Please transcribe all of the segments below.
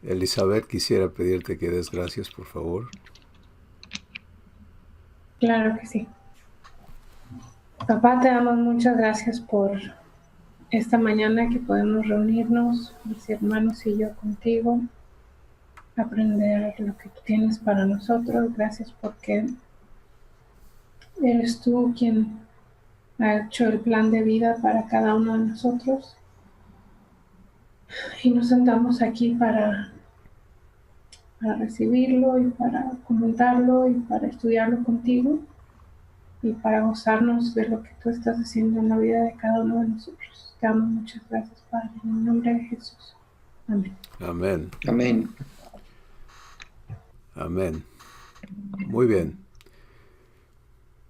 Elizabeth, quisiera pedirte que des gracias, por favor. Claro que sí. Papá, te damos muchas gracias por esta mañana que podemos reunirnos, mis hermanos y yo contigo, aprender lo que tú tienes para nosotros. Gracias porque eres tú quien ha hecho el plan de vida para cada uno de nosotros. Y nos sentamos aquí para recibirlo y para comentarlo y para estudiarlo contigo y para gozarnos de lo que tú estás haciendo en la vida de cada uno de nosotros. Te damos muchas gracias, Padre, en el nombre de Jesús. Amén. Amén. Amén. Amén. Muy bien.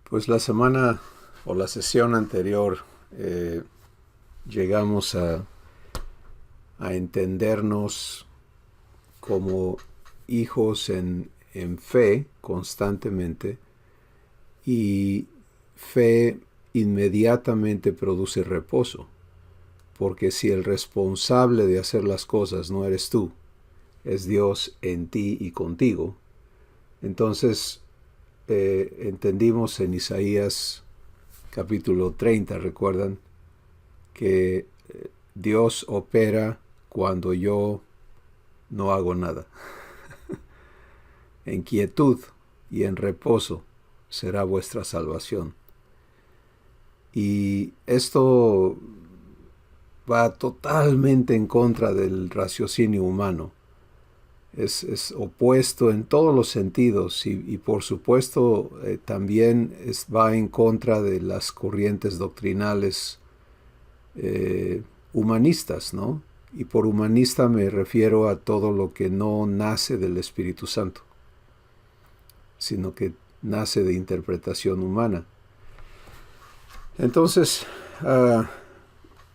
Pues la semana o la sesión anterior llegamos a entendernos como hijos en fe constantemente, y fe inmediatamente produce reposo, porque si el responsable de hacer las cosas no eres tú, es Dios en ti y contigo, entonces entendimos en Isaías capítulo 30, recuerdan, que Dios opera cuando yo no hago nada. En quietud y en reposo será vuestra salvación. Y esto va totalmente en contra del raciocinio humano. Es opuesto en todos los sentidos y por supuesto también va en contra de las corrientes doctrinales humanistas, ¿no? Y por humanista me refiero a todo lo que no nace del Espíritu Santo, sino que nace de interpretación humana. Entonces,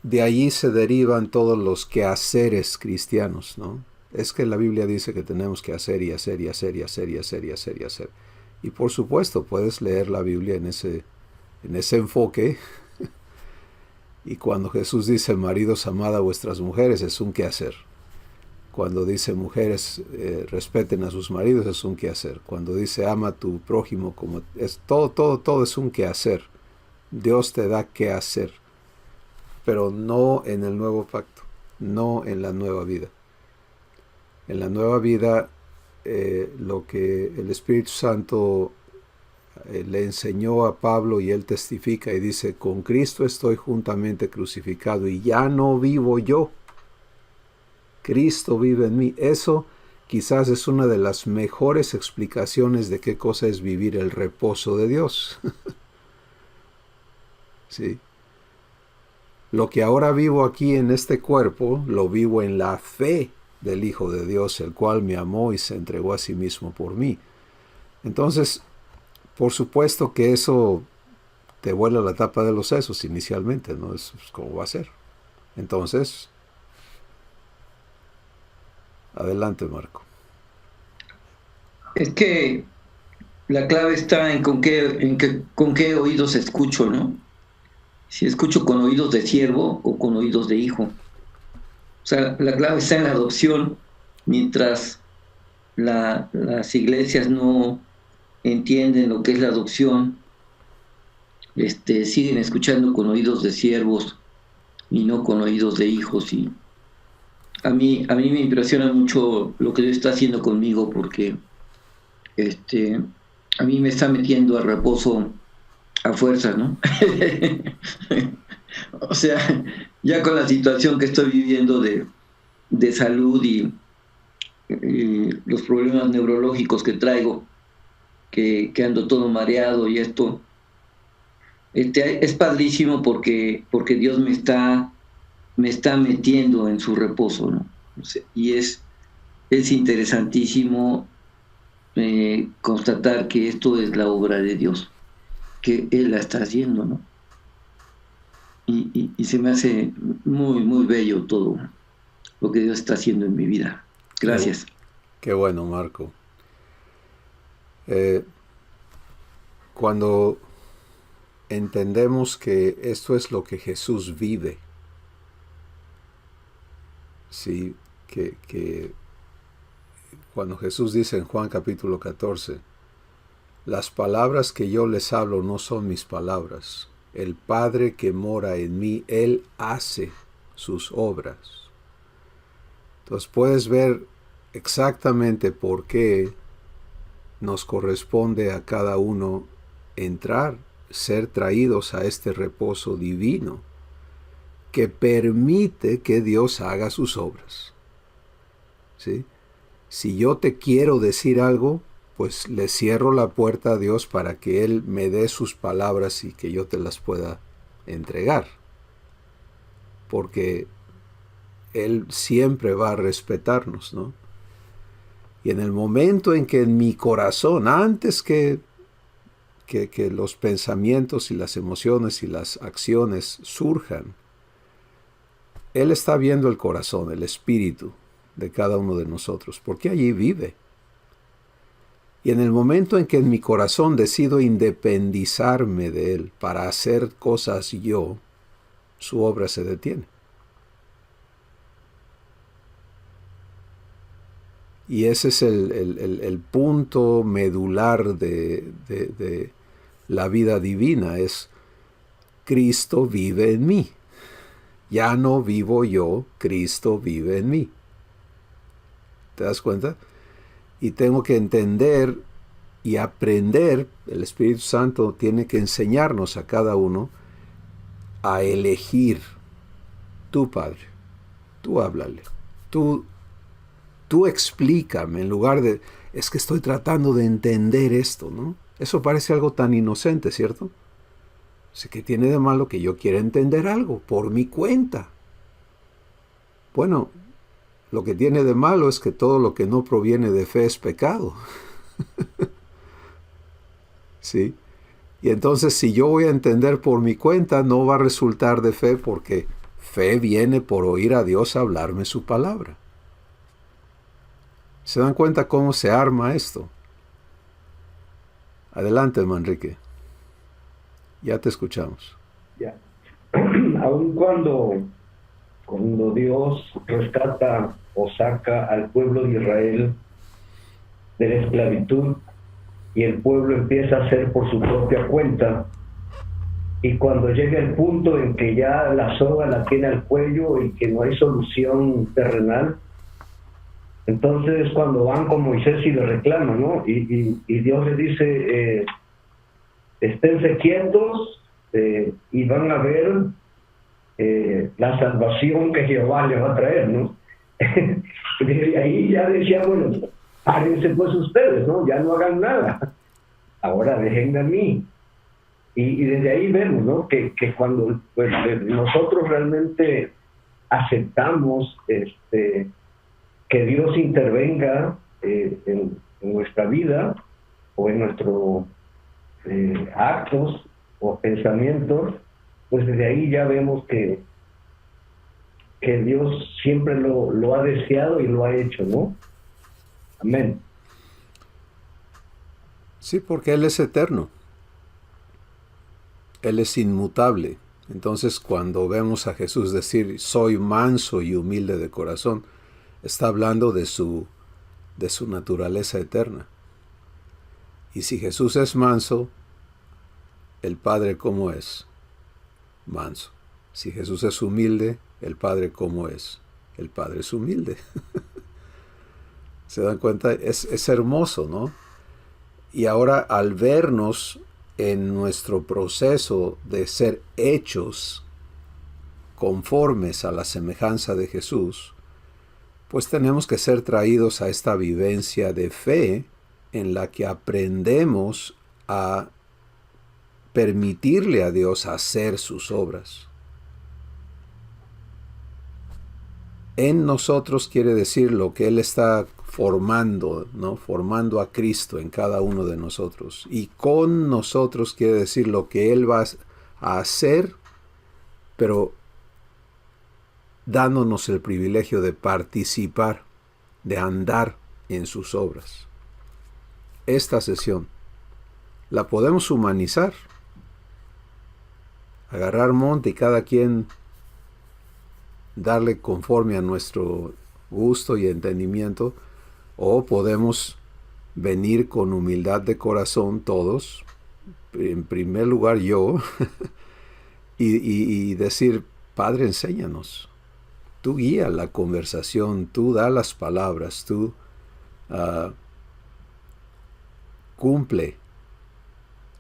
de allí se derivan todos los quehaceres cristianos, ¿no? Es que la Biblia dice que tenemos que hacer y hacer y hacer y hacer y hacer y hacer y hacer. Y por supuesto, puedes leer la Biblia en ese enfoque. Y cuando Jesús dice, maridos, amad a vuestras mujeres, es un quehacer. Cuando dice, mujeres, respeten a sus maridos, es un quehacer. Cuando dice, ama a tu prójimo, como es todo es un quehacer. Dios te da qué hacer, pero no en el nuevo pacto, no en la nueva vida. En la nueva vida, lo que el Espíritu Santo le enseñó a Pablo y él testifica y dice, con Cristo estoy juntamente crucificado y ya no vivo yo, Cristo vive en mí. Eso quizás es una de las mejores explicaciones de qué cosa es vivir el reposo de Dios. Sí. Lo que ahora vivo aquí en este cuerpo, lo vivo en la fe del Hijo de Dios, el cual me amó y se entregó a sí mismo por mí. Entonces, por supuesto que eso te vuela la tapa de los sesos inicialmente, ¿no? Es como va a ser. Entonces, adelante, Marco. Es que la clave está en con qué oídos escucho, ¿no? Si escucho con oídos de siervo o con oídos de hijo. O sea, la clave está en la adopción, mientras las iglesias no entienden lo que es la adopción, siguen escuchando con oídos de siervos y no con oídos de hijos. Y a mí me impresiona mucho lo que Dios está haciendo conmigo, porque a mí me está metiendo a reposo a fuerza, ¿no? O sea, ya con la situación que estoy viviendo de salud y los problemas neurológicos que traigo, que ando todo mareado y esto, es padrísimo porque Dios me está metiendo en su reposo, ¿no? O sea, y es interesantísimo constatar que esto es la obra de Dios, que Él la está haciendo, ¿no? Y se me hace muy, muy bello todo lo que Dios está haciendo en mi vida. Gracias. Qué bueno, Marco. Cuando entendemos que esto es lo que Jesús vive, ¿sí? Que cuando Jesús dice en Juan capítulo 14, las palabras que yo les hablo no son mis palabras. El Padre que mora en mí, Él hace sus obras. Entonces puedes ver exactamente por qué nos corresponde a cada uno entrar, ser traídos a este reposo divino que permite que Dios haga sus obras. ¿Sí? Si yo te quiero decir algo, pues le cierro la puerta a Dios para que Él me dé sus palabras y que yo te las pueda entregar. Porque Él siempre va a respetarnos, ¿no? Y en el momento en que en mi corazón, antes que los pensamientos y las emociones y las acciones surjan, Él está viendo el corazón, el espíritu de cada uno de nosotros, porque allí vive. Y en el momento en que en mi corazón decido independizarme de Él para hacer cosas yo, su obra se detiene. Y ese es el punto medular de la vida divina, es Cristo vive en mí. Ya no vivo yo, Cristo vive en mí. ¿Te das cuenta? Y tengo que entender y aprender, el Espíritu Santo tiene que enseñarnos a cada uno a elegir. Tú, Padre, tú háblale, tú explícame, en lugar de, es que estoy tratando de entender esto, ¿no? Eso parece algo tan inocente, ¿cierto? Sé que tiene de malo que yo quiera entender algo por mi cuenta. Bueno, lo que tiene de malo es que todo lo que no proviene de fe es pecado. ¿Sí? Y entonces si yo voy a entender por mi cuenta, no va a resultar de fe, porque fe viene por oír a Dios hablarme su palabra. ¿Se dan cuenta cómo se arma esto? Adelante, Manrique. Ya te escuchamos. Ya. Aun cuando Dios rescata o saca al pueblo de Israel de la esclavitud y el pueblo empieza a hacer por su propia cuenta, y cuando llega el punto en que ya la soga la tiene al cuello y que no hay solución terrenal, entonces cuando van con Moisés y le reclaman, ¿no? Y Dios le dice, esténse quietos y van a ver la salvación que Jehová les va a traer, ¿no? Y desde ahí ya decía, bueno, párense pues ustedes, ¿no? Ya no hagan nada. Ahora déjenme a mí. Y desde ahí vemos, ¿no? Que cuando pues, nosotros realmente aceptamos que Dios intervenga en nuestra vida o en nuestros actos o pensamientos, pues desde ahí ya vemos que Dios siempre lo ha deseado y lo ha hecho, ¿no? Amén. Sí, porque Él es eterno. Él es inmutable. Entonces, cuando vemos a Jesús decir, soy manso y humilde de corazón, está hablando de su naturaleza eterna. Y si Jesús es manso, ¿el Padre cómo es? Manso. Si Jesús es humilde, ¿el Padre cómo es? El Padre es humilde. ¿Se dan cuenta? Es hermoso, ¿no? Y ahora, al vernos en nuestro proceso de ser hechos conformes a la semejanza de Jesús, pues tenemos que ser traídos a esta vivencia de fe en la que aprendemos a permitirle a Dios hacer sus obras. En nosotros quiere decir lo que Él está formando, ¿no? Formando a Cristo en cada uno de nosotros. Y con nosotros quiere decir lo que Él va a hacer, pero dándonos el privilegio de participar, de andar en sus obras. Esta sesión la podemos humanizar, agarrar monte y cada quien darle conforme a nuestro gusto y entendimiento O podemos venir con humildad de corazón todos, en primer lugar yo, y decir, Padre, enséñanos. Tú guía la conversación, tú da las palabras, tú cumple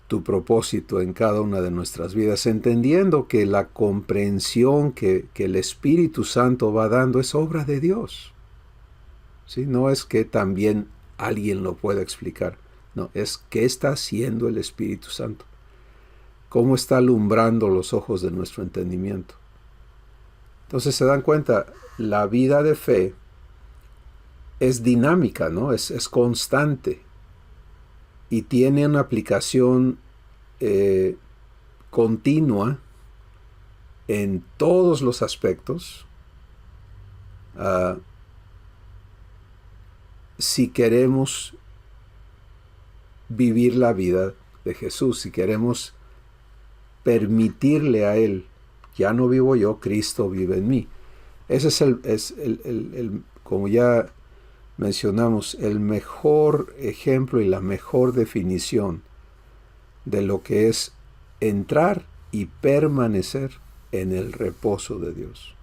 tu propósito en cada una de nuestras vidas, entendiendo que la comprensión que el Espíritu Santo va dando es obra de Dios. ¿Sí? No es que también alguien lo pueda explicar, no, es qué está haciendo el Espíritu Santo, cómo está alumbrando los ojos de nuestro entendimiento. Entonces se dan cuenta, la vida de fe es dinámica, ¿no? Es constante y tiene una aplicación continua en todos los aspectos si queremos vivir la vida de Jesús, si queremos permitirle a Él, ya no vivo yo, Cristo vive en mí. Ese es como ya mencionamos, el mejor ejemplo y la mejor definición de lo que es entrar y permanecer en el reposo de Dios.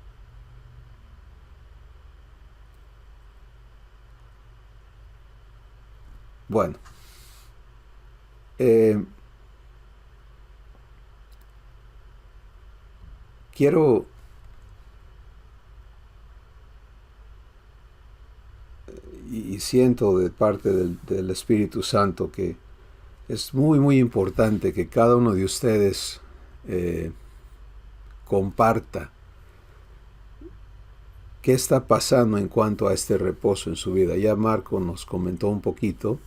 Bueno, quiero y siento de parte del Espíritu Santo que es muy, muy importante que cada uno de ustedes comparta qué está pasando en cuanto a este reposo en su vida. Ya Marco nos comentó un poquito.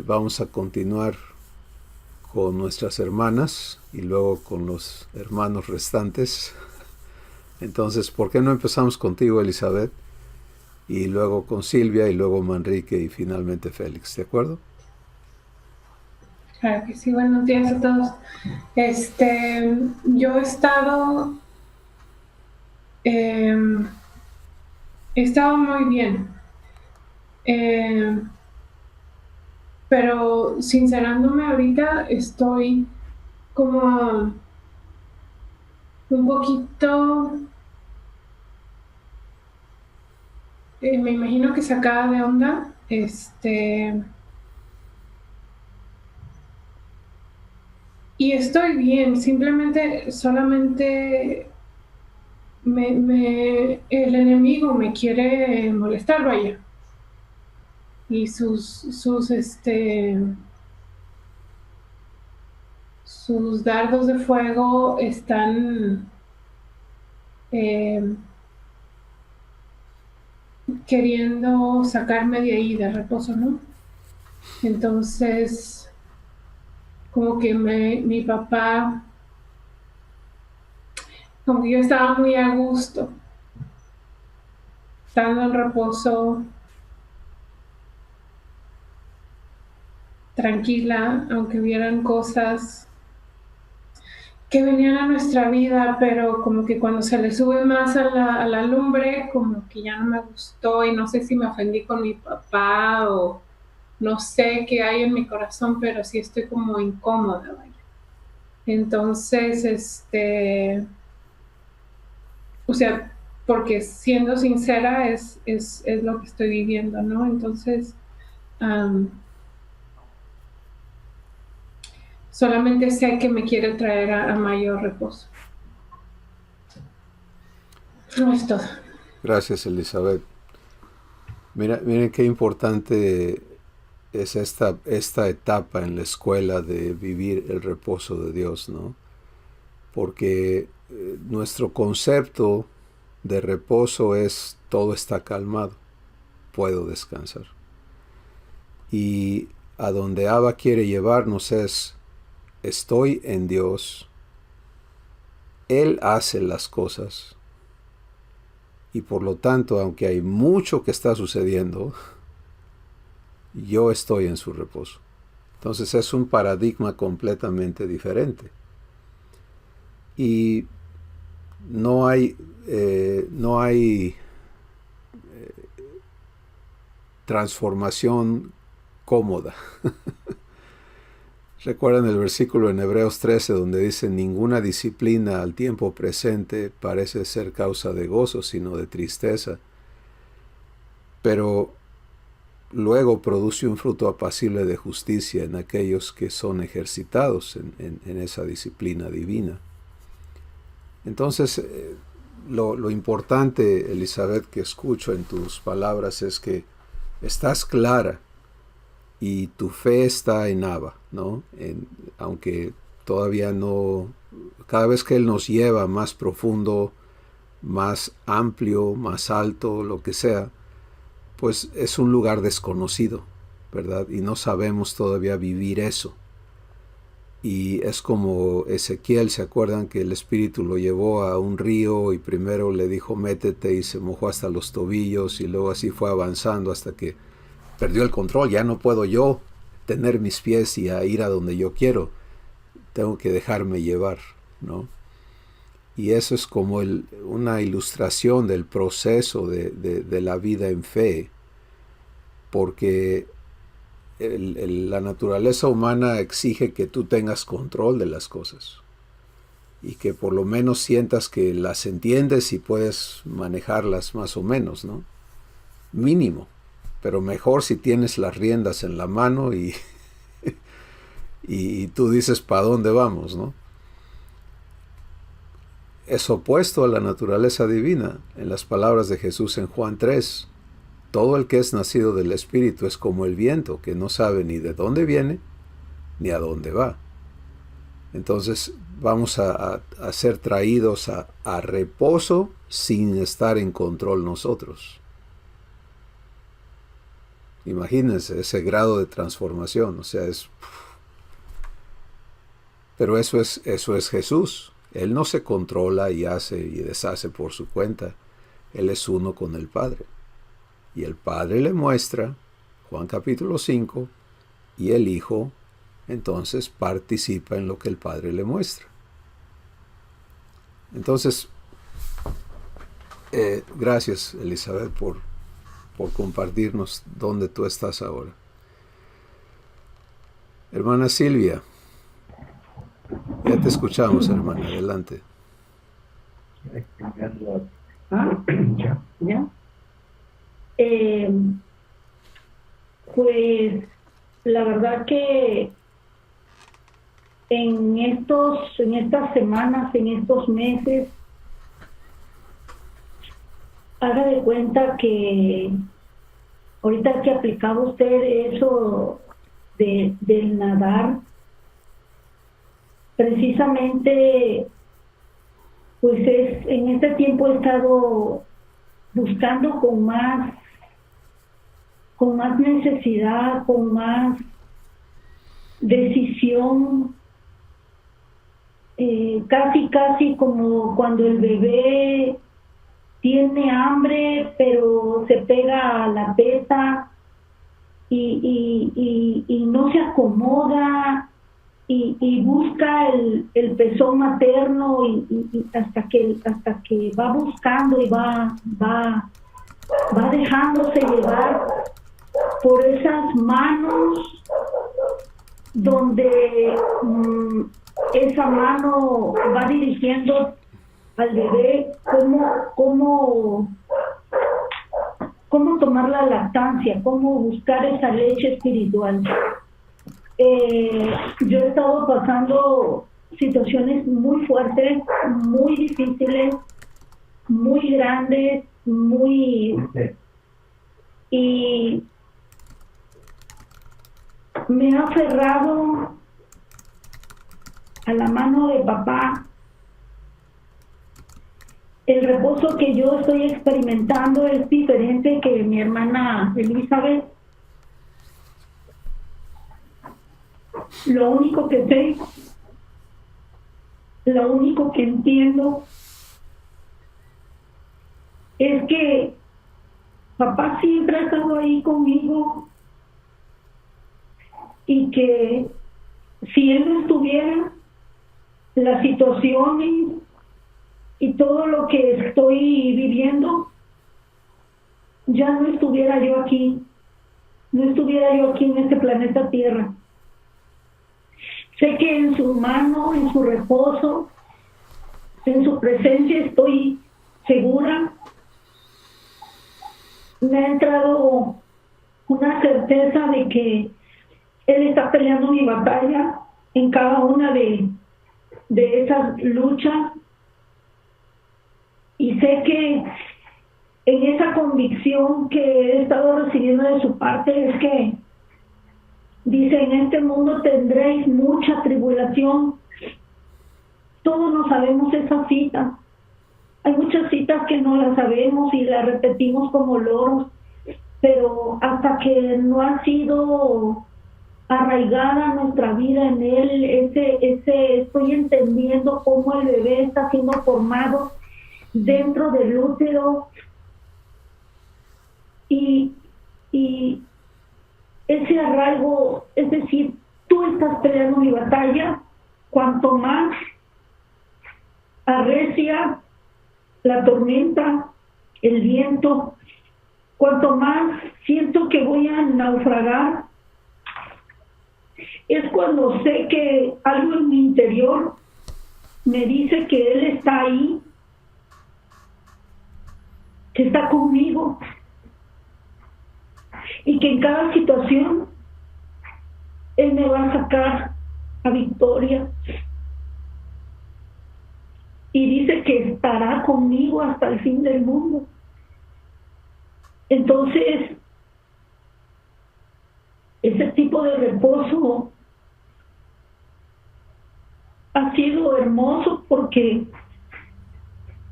Vamos a continuar con nuestras hermanas y luego con los hermanos restantes. Entonces, ¿por qué no empezamos contigo, Elizabeth? Y luego con Silvia, y luego Manrique, y finalmente Félix, ¿de acuerdo? Claro que sí, buenos días a todos. Yo he estado muy bien, pero sincerándome ahorita estoy como un poquito, me imagino que sacada de onda, y estoy bien, solamente el enemigo me quiere molestar, vaya. Y sus dardos de fuego están queriendo sacarme de ahí, de reposo, ¿no? Entonces, como que mi papá, como que yo estaba muy a gusto, estando en reposo, tranquila, aunque hubieran cosas que venían a nuestra vida, pero como que cuando se le sube más a la lumbre, como que ya no me gustó y no sé si me ofendí con mi papá o no sé qué hay en mi corazón, pero sí estoy como incómoda, vaya. Entonces, o sea, porque siendo sincera es lo que estoy viviendo, ¿no? Entonces, solamente sé que me quiere traer a mayor reposo. No es todo. Gracias, Elizabeth. Miren qué importante es esta etapa en la escuela de vivir el reposo de Dios, ¿no? Porque nuestro concepto de reposo es todo está calmado, puedo descansar. Y a donde Abba quiere llevarnos es, estoy en Dios, Él hace las cosas, y por lo tanto, aunque hay mucho que está sucediendo, yo estoy en su reposo. Entonces es un paradigma completamente diferente. Y no hay transformación cómoda. Recuerdan el versículo en Hebreos 13 donde dice: ninguna disciplina al tiempo presente parece ser causa de gozo, sino de tristeza, pero luego produce un fruto apacible de justicia en aquellos que son ejercitados en esa disciplina divina. Entonces, lo importante, Elizabeth, que escucho en tus palabras es que estás clara y tu fe está en Abba, ¿no? Aunque todavía no, cada vez que Él nos lleva más profundo, más amplio, más alto, lo que sea, pues es un lugar desconocido, ¿verdad? Y no sabemos todavía vivir eso. Y es como Ezequiel, ¿se acuerdan que el Espíritu lo llevó a un río y primero le dijo métete y se mojó hasta los tobillos y luego así fue avanzando hasta que perdió el control? Ya no puedo yo tener mis pies y ir a donde yo quiero, tengo que dejarme llevar, ¿no? Y eso es como una ilustración del proceso de la vida en fe, porque la naturaleza humana exige que tú tengas control de las cosas y que por lo menos sientas que las entiendes y puedes manejarlas más o menos, ¿no? Mínimo, pero mejor si tienes las riendas en la mano y tú dices ¿para dónde vamos?, ¿no? Es opuesto a la naturaleza divina. En las palabras de Jesús en Juan 3, todo el que es nacido del Espíritu es como el viento, que no sabe ni de dónde viene ni a dónde va. Entonces vamos a ser traídos a reposo sin estar en control nosotros. Imagínense ese grado de transformación, o sea, pero eso es Jesús. Él no se controla y hace y deshace por su cuenta. Él es uno con el Padre. Y el Padre le muestra, Juan capítulo 5, y el Hijo entonces participa en lo que el Padre le muestra. Entonces, gracias, Elizabeth, por compartirnos dónde tú estás ahora. Hermana Silvia, ya te escuchamos, hermana, adelante. ¿Ya? Pues la verdad que en estas semanas, en estos meses, haga de cuenta que ahorita que aplicaba usted eso del nadar, precisamente pues en este tiempo he estado buscando con más necesidad, con más decisión, casi como cuando el bebé tiene hambre pero se pega a la teta y no se acomoda y busca el pezón materno y hasta que va buscando y va dejándose llevar por esas manos donde esa mano va dirigiendo al bebé cómo tomar la lactancia, cómo buscar esa leche espiritual. Yo he estado pasando situaciones muy fuertes, muy difíciles, muy grandes, y me he aferrado a la mano de papá. El reposo que yo estoy experimentando es diferente que mi hermana Elizabeth. Lo único que sé, lo único que entiendo es que papá siempre ha estado ahí conmigo y que si él no estuviera, las situaciones y todo lo que estoy viviendo, ya no estuviera yo aquí. no estuviera yo aquí en este planeta Tierra. Sé que en su mano, en su reposo, en su presencia estoy segura. Me ha entrado una certeza de que Él está peleando mi batalla en cada una de esas luchas. Y sé que en esa convicción que he estado recibiendo de su parte es que dice: en este mundo tendréis mucha tribulación. Todos no sabemos esa cita. Hay muchas citas que no las sabemos y las repetimos como loros, pero hasta que no ha sido arraigada nuestra vida en Él, estoy entendiendo cómo el bebé está siendo formado dentro del útero, y ese arraigo, es decir, tú estás peleando mi batalla. Cuanto más arrecia la tormenta, el viento, cuanto más siento que voy a naufragar, es cuando sé que algo en mi interior me dice que Él está ahí, que está conmigo, y que en cada situación Él me va a sacar a victoria. Y dice que estará conmigo hasta el fin del mundo. Entonces, ese tipo de reposo ha sido hermoso porque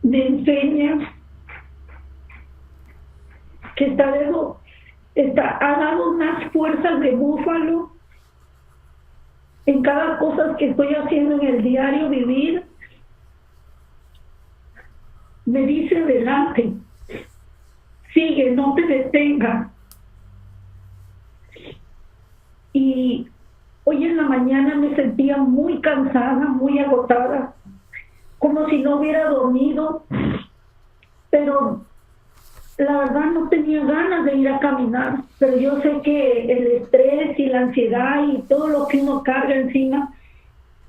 me enseña que ha dado unas fuerzas de búfalo en cada cosa que estoy haciendo en el diario vivir. Me dice: adelante, sigue, no te detengas. Y hoy en la mañana me sentía muy cansada, muy agotada, como si no hubiera dormido, pero la verdad no tenía ganas de ir a caminar. Pero yo sé que el estrés y la ansiedad y todo lo que uno carga encima,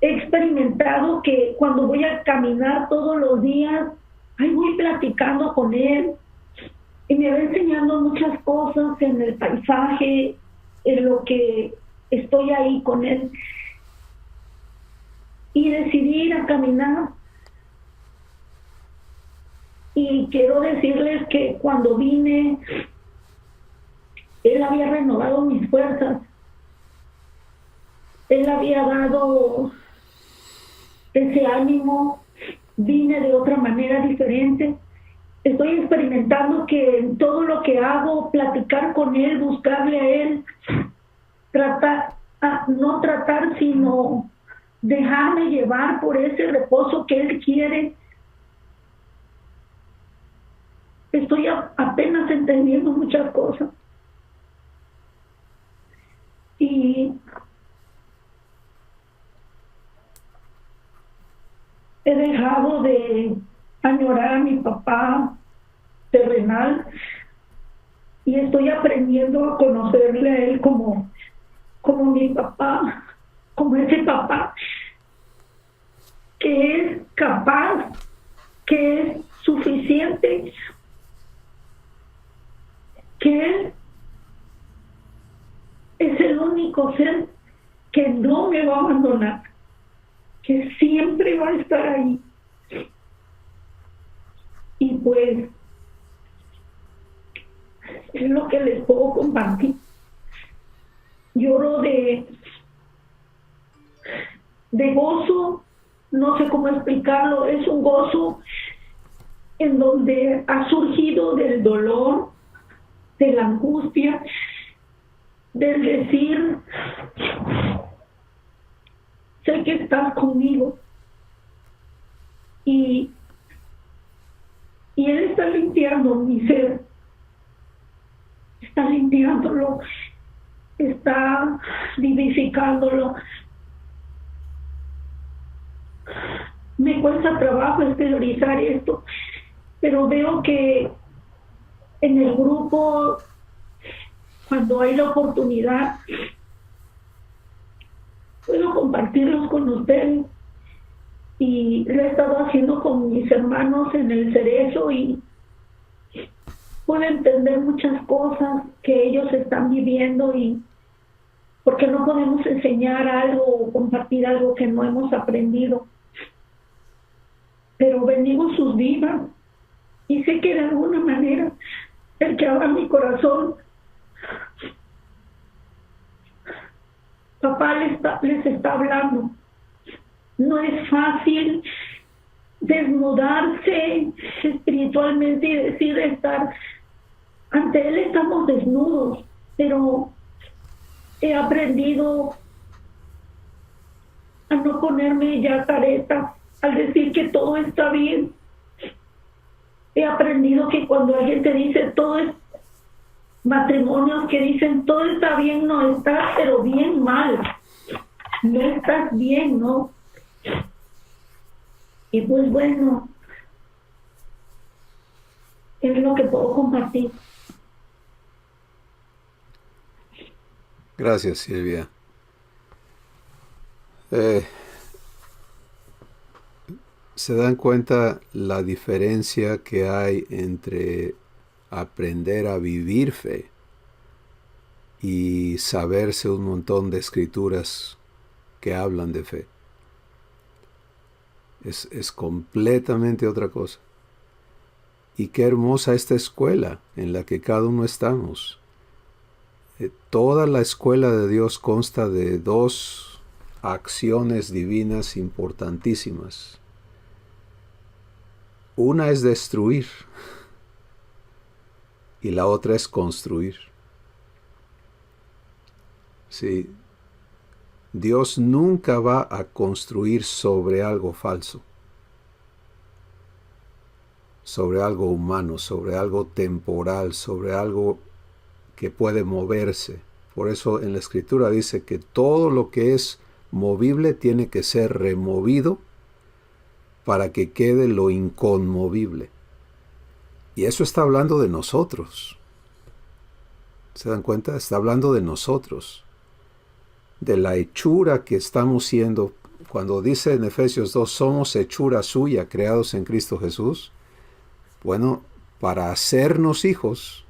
he experimentado que cuando voy a caminar todos los días, ahí voy platicando con Él y me va enseñando muchas cosas en el paisaje, en lo que estoy ahí con Él. Y decidí ir a caminar. Y quiero decirles que cuando vine, Él había renovado mis fuerzas. Él había dado ese ánimo. Vine de otra manera diferente. Estoy experimentando que en todo lo que hago, platicar con Él, buscarle a Él, no tratar, sino dejarme llevar por ese reposo que Él quiere. Estoy apenas entendiendo muchas cosas. Y he dejado de añorar a mi papá terrenal y estoy aprendiendo a conocerle a Él como mi papá, como ese papá que es capaz, que es suficiente, que Él es el único ser que no me va a abandonar, que siempre va a estar ahí. Y pues es lo que les puedo compartir. Lloro de gozo, no sé cómo explicarlo. Es un gozo en donde ha surgido del dolor, de la angustia, del decir: sé que estás conmigo. Y Él está limpiando mi ser, está limpiándolo, está vivificándolo. Me cuesta trabajo exteriorizar esto, pero veo que en el grupo cuando hay la oportunidad, puedo compartirlos con ustedes. Y lo he estado haciendo con mis hermanos en el Cerezo y puedo entender muchas cosas que ellos están viviendo, y porque no podemos enseñar algo o compartir algo que no hemos aprendido. Pero bendigo sus vidas y sé que de alguna manera el que abra mi corazón, papá les está hablando. No es fácil desnudarse espiritualmente y decir estar ante Él. Estamos desnudos, pero he aprendido a no ponerme ya careta al decir que todo está bien. He aprendido que cuando alguien te dice todo es, matrimonios que dicen todo está bien, no estás, pero bien mal. No estás bien, ¿no? Y pues bueno, es lo que puedo compartir. Gracias, Silvia. ¿Se dan cuenta la diferencia que hay entre aprender a vivir fe y saberse un montón de escrituras que hablan de fe? Es completamente otra cosa. Y qué hermosa esta escuela en la que cada uno estamos. Toda la escuela de Dios consta de dos acciones divinas importantísimas. Una es destruir y la otra es construir. Sí. Dios nunca va a construir sobre algo falso, sobre algo humano, sobre algo temporal, sobre algo que puede moverse. Por eso en la Escritura dice que todo lo que es movible tiene que ser removido para que quede lo inconmovible. Y eso está hablando de nosotros. ¿Se dan cuenta? Está hablando de nosotros, de la hechura que estamos siendo. Cuando dice en Efesios 2, somos hechura suya, creados en Cristo Jesús. Bueno, para hacernos hijos,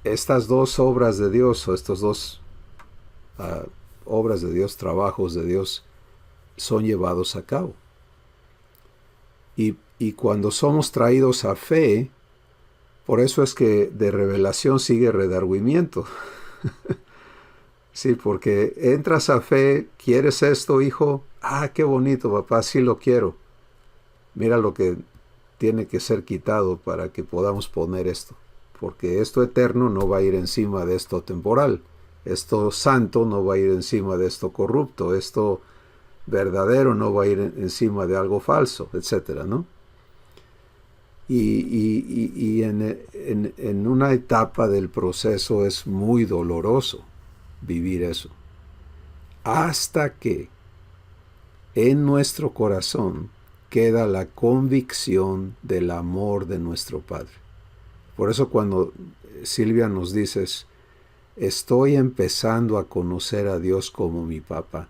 estas dos obras de Dios, o estos dos obras de Dios, trabajos de Dios, son llevados a cabo. Y cuando somos traídos a fe, por eso es que de revelación sigue redargüimiento. Sí, porque entras a fe, ¿quieres esto, hijo? Ah, qué bonito, papá, sí lo quiero. Mira lo que tiene que ser quitado para que podamos poner esto. Porque esto eterno no va a ir encima de esto temporal. Esto santo no va a ir encima de esto corrupto. Esto verdadero no va a ir encima de algo falso, etcétera, ¿no? Y en una etapa del proceso es muy doloroso vivir eso, hasta que en nuestro corazón queda la convicción del amor de nuestro Padre. Por eso cuando Silvia nos dices, estoy empezando a conocer a Dios como mi papá,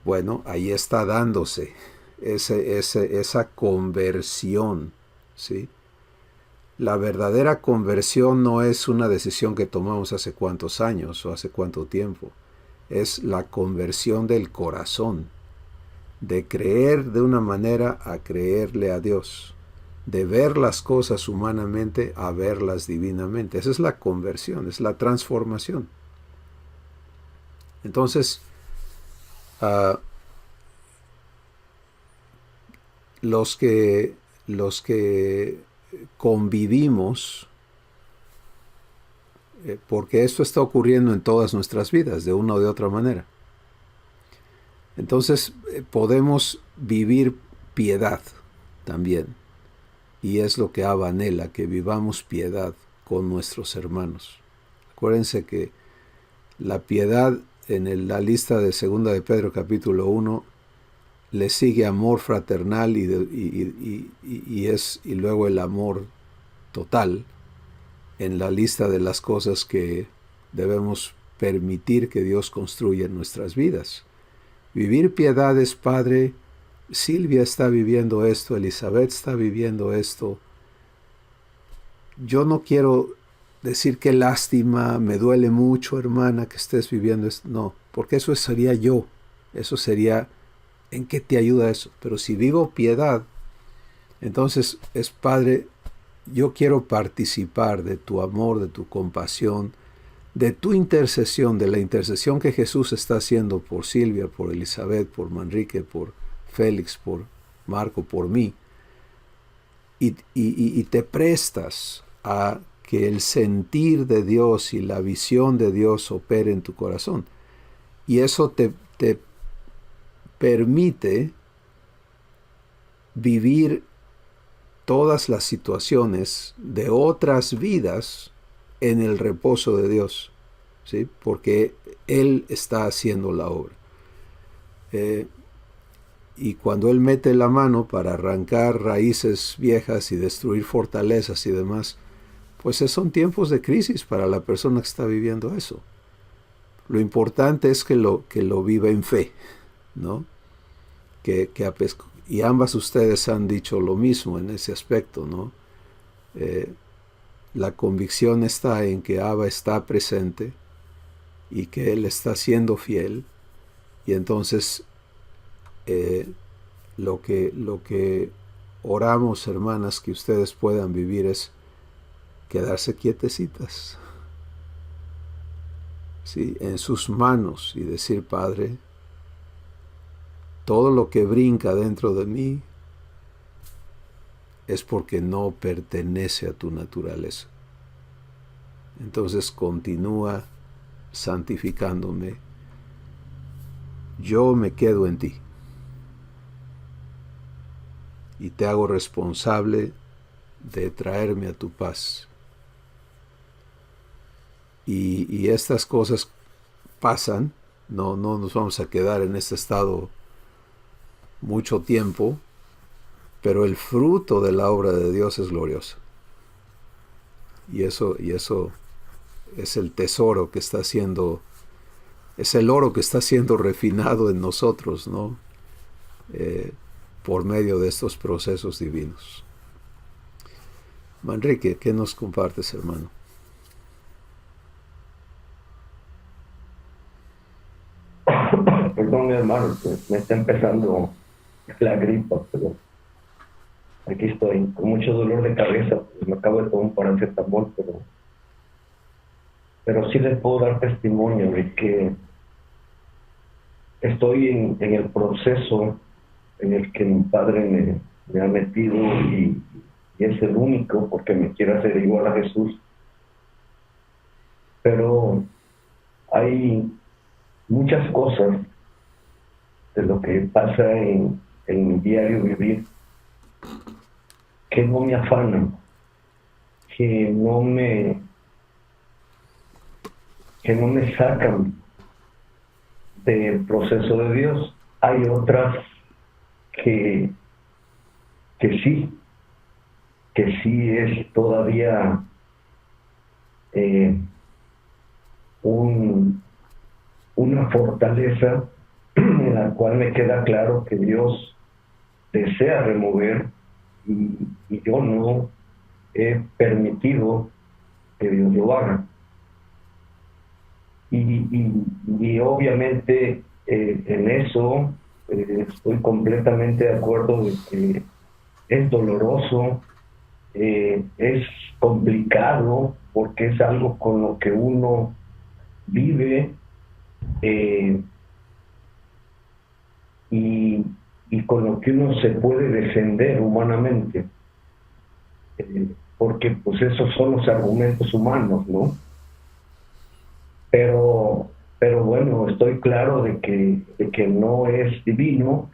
bueno, ahí está dándose esa conversión, ¿sí? La verdadera conversión no es una decisión que tomamos hace cuántos años o hace cuánto tiempo. Es la conversión del corazón, de creer de una manera a creerle a Dios, de ver las cosas humanamente a verlas divinamente. Esa es la conversión, es la transformación. Entonces, los que convivimos, porque esto está ocurriendo en todas nuestras vidas, de una o de otra manera. Entonces podemos vivir piedad también, y es lo que Abba anhela, que vivamos piedad con nuestros hermanos. Acuérdense que la piedad en la lista de 2 de Pedro capítulo 1 le sigue amor fraternal y luego el amor total. en la lista de las cosas que debemos permitir que Dios construya en nuestras vidas. Vivir piedad es, Padre, Silvia está viviendo esto, Elizabeth está viviendo esto. Yo no quiero decir qué lástima, me duele mucho, hermana, que estés viviendo esto. No, porque eso sería yo. Eso sería, ¿en qué te ayuda eso? Pero si vivo piedad, entonces es, Padre, yo quiero participar de tu amor, de tu compasión, de tu intercesión, de la intercesión que Jesús está haciendo por Silvia, por Elizabeth, por Manrique, por Félix, por Marco, por mí. Y te prestas a que el sentir de Dios y la visión de Dios opere en tu corazón. Y eso te permite vivir todas las situaciones de otras vidas en el reposo de Dios, ¿sí? Porque Él está haciendo la obra. Y cuando Él mete la mano para arrancar raíces viejas y destruir fortalezas y demás, pues son tiempos de crisis para la persona que está viviendo eso. Lo importante es que lo viva en fe, ¿no? Y ambas ustedes han dicho lo mismo en ese aspecto, ¿no? La convicción está en que Abba está presente y que Él está siendo fiel, y entonces lo que oramos, hermanas, que ustedes puedan vivir es quedarse quietecitas, ¿sí? En sus manos, y decir: Padre, todo lo que brinca dentro de mí es porque no pertenece a tu naturaleza. Entonces continúa santificándome. Yo me quedo en ti y te hago responsable de traerme a tu paz. Y estas cosas pasan, no nos vamos a quedar en este estado mucho tiempo, pero el fruto de la obra de Dios es glorioso. Y eso es el tesoro que está siendo, es el oro que está siendo refinado en nosotros, ¿no? Por medio de estos procesos divinos. Manrique, ¿qué nos compartes, hermano? Perdón, hermano, me está empezando la gripa, pero aquí estoy con mucho dolor de cabeza, pues me acabo de tomar un paracetamol, pero sí les puedo dar testimonio de que estoy en el proceso en el que mi padre me ha metido, y es el único, porque me quiere hacer igual a Jesús. Pero hay muchas cosas de lo que pasa en mi diario vivir que no me afanan, que no me sacan del proceso de Dios. Hay otras que sí es todavía una fortaleza en la cual me queda claro que Dios desea remover, y yo no he permitido que Dios lo haga. Y obviamente en eso estoy completamente de acuerdo de que es doloroso, es complicado, porque es algo con lo que uno vive, y con lo que uno se puede defender humanamente, porque pues esos son los argumentos humanos, ¿no? Pero bueno, estoy claro de que no es divino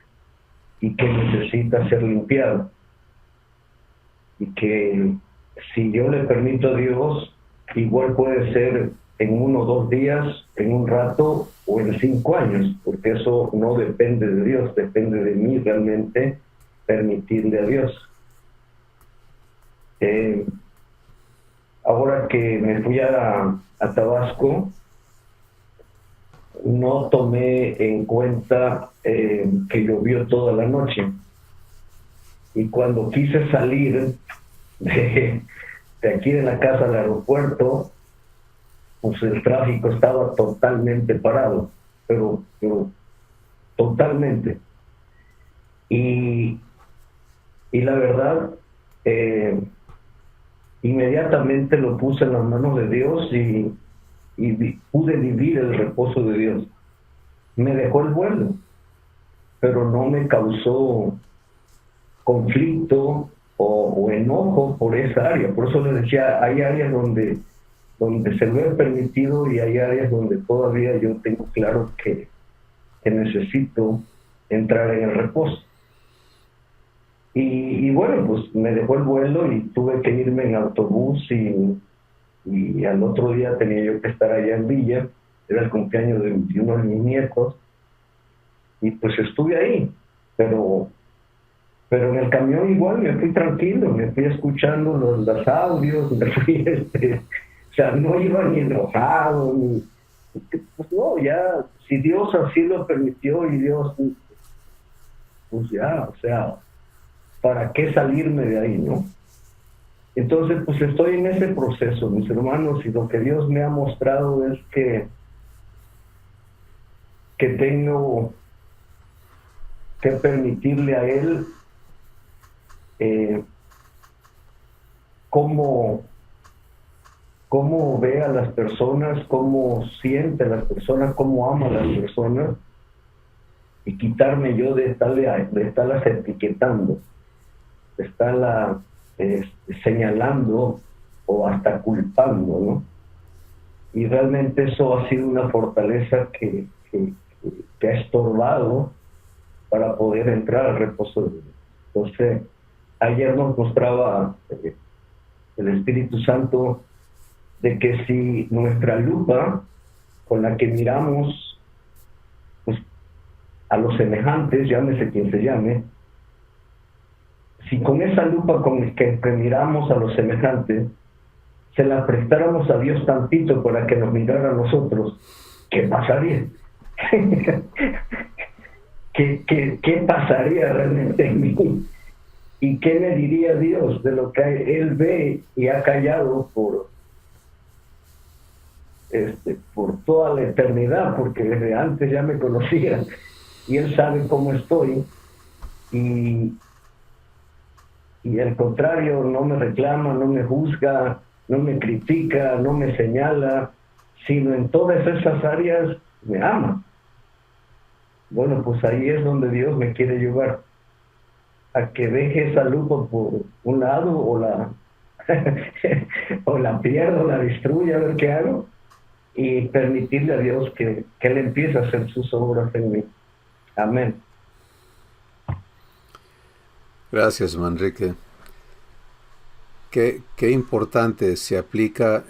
y que necesita ser limpiado, y que si yo le permito a Dios, igual puede ser en 1 o 2 días, en un rato o en 5 años, porque eso no depende de Dios, depende de mí realmente permitirle a Dios. ahora que me fui a Tabasco, no tomé en cuenta que llovió toda la noche. Y cuando quise salir de aquí de la casa al aeropuerto, pues el tráfico estaba totalmente parado, pero totalmente. Y la verdad, inmediatamente lo puse en las manos de Dios y pude vivir el reposo de Dios. Me dejó el vuelo, pero no me causó conflicto o enojo por esa área. Por eso les decía, hay áreas donde se me ha permitido y hay áreas donde todavía yo tengo claro que necesito entrar en el reposo. Y bueno, pues me dejó el vuelo y tuve que irme en autobús y al otro día tenía yo que estar allá en Villa. Era el cumpleaños de uno de mis nietos y pues estuve ahí, pero en el camión igual me fui tranquilo, me fui escuchando los audios, me fui o sea, no iba ni enojado, pues no, ya, si Dios así lo permitió y Dios, pues ya, o sea, ¿para qué salirme de ahí, no? Entonces, pues estoy en ese proceso, mis hermanos, y lo que Dios me ha mostrado es que tengo que permitirle a Él cómo ve a las personas, cómo siente a las personas, cómo ama a las personas, y quitarme yo de estarlas etiquetando, de estarlas señalando o hasta culpando, ¿no? Y realmente eso ha sido una fortaleza que ha estorbado para poder entrar al reposo de Dios. Entonces, ayer nos mostraba el Espíritu Santo de que si nuestra lupa con la que miramos pues, a los semejantes, llámese quien se llame, si con esa lupa con la que miramos a los semejantes se la prestáramos a Dios tantito para que nos mirara a nosotros, ¿qué pasaría? ¿Qué pasaría realmente en mí? ¿Y qué me diría Dios de lo que Él ve y ha callado por toda la eternidad? Porque desde antes ya me conocía y Él sabe cómo estoy, y al contrario, no me reclama, no me juzga, no me critica, no me señala, sino en todas esas áreas me ama. Bueno, pues ahí es donde Dios me quiere llevar, a que deje esa lupa por un lado o la o la pierdo, la destruya, a ver qué hago, y permitirle a Dios que Él empiece a hacer sus obras en mí. Amén. Gracias, Manrique. Qué importante se aplica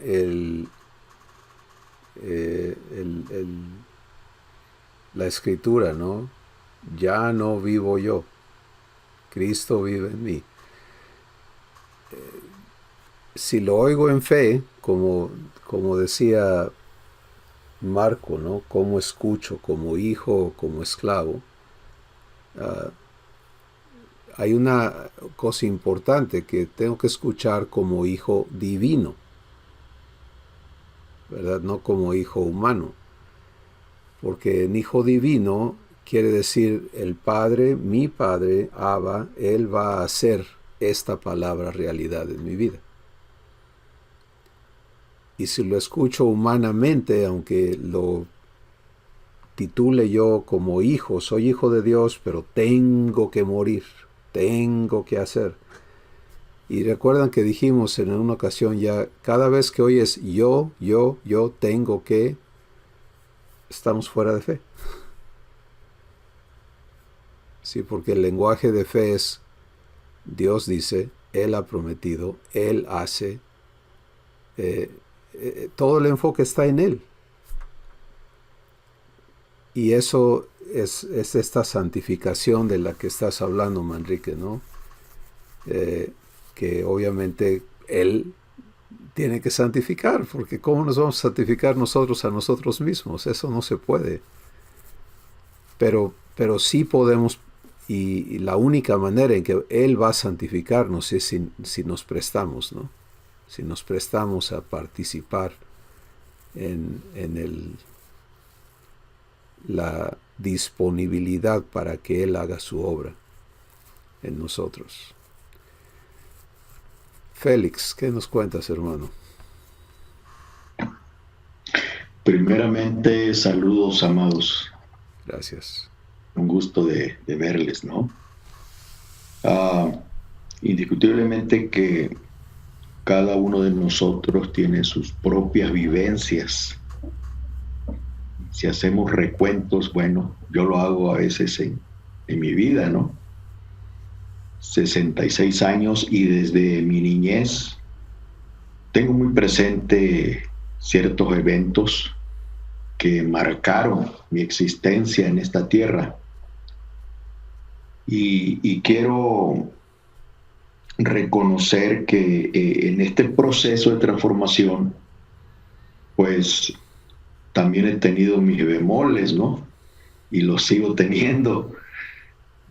la escritura, ¿no? Ya no vivo yo, Cristo vive en mí. Si lo oigo en fe, como decía Marco, ¿no? Como escucho, como hijo, como esclavo, hay una cosa importante que tengo que escuchar como hijo divino, ¿verdad? No como hijo humano. Porque en hijo divino quiere decir el Padre, mi Padre, Abba, Él va a hacer esta palabra realidad en mi vida. Y si lo escucho humanamente, aunque lo titule yo como hijo, soy hijo de Dios, pero tengo que morir, tengo que hacer. Y recuerdan que dijimos en una ocasión ya, cada vez que oyes yo tengo que, estamos fuera de fe. Sí, porque el lenguaje de fe es, Dios dice, Él ha prometido, Él hace, todo el enfoque está en Él. Y eso es esta santificación de la que estás hablando, Manrique, ¿no? Que obviamente Él tiene que santificar, porque ¿cómo nos vamos a santificar nosotros a nosotros mismos? Eso no se puede. Pero sí podemos, y la única manera en que Él va a santificarnos es si nos prestamos, ¿no? Si nos prestamos a participar en la disponibilidad para que Él haga su obra en nosotros. Félix, ¿qué nos cuentas, hermano? Primeramente, saludos, amados. Gracias. Un gusto de verles, ¿no? Indiscutiblemente que cada uno de nosotros tiene sus propias vivencias. Si hacemos recuentos, bueno, yo lo hago a veces en mi vida, ¿no? 66 años y desde mi niñez tengo muy presente ciertos eventos que marcaron mi existencia en esta tierra. Y quiero reconocer que en este proceso de transformación, pues también he tenido mis bemoles, ¿no? Y los sigo teniendo.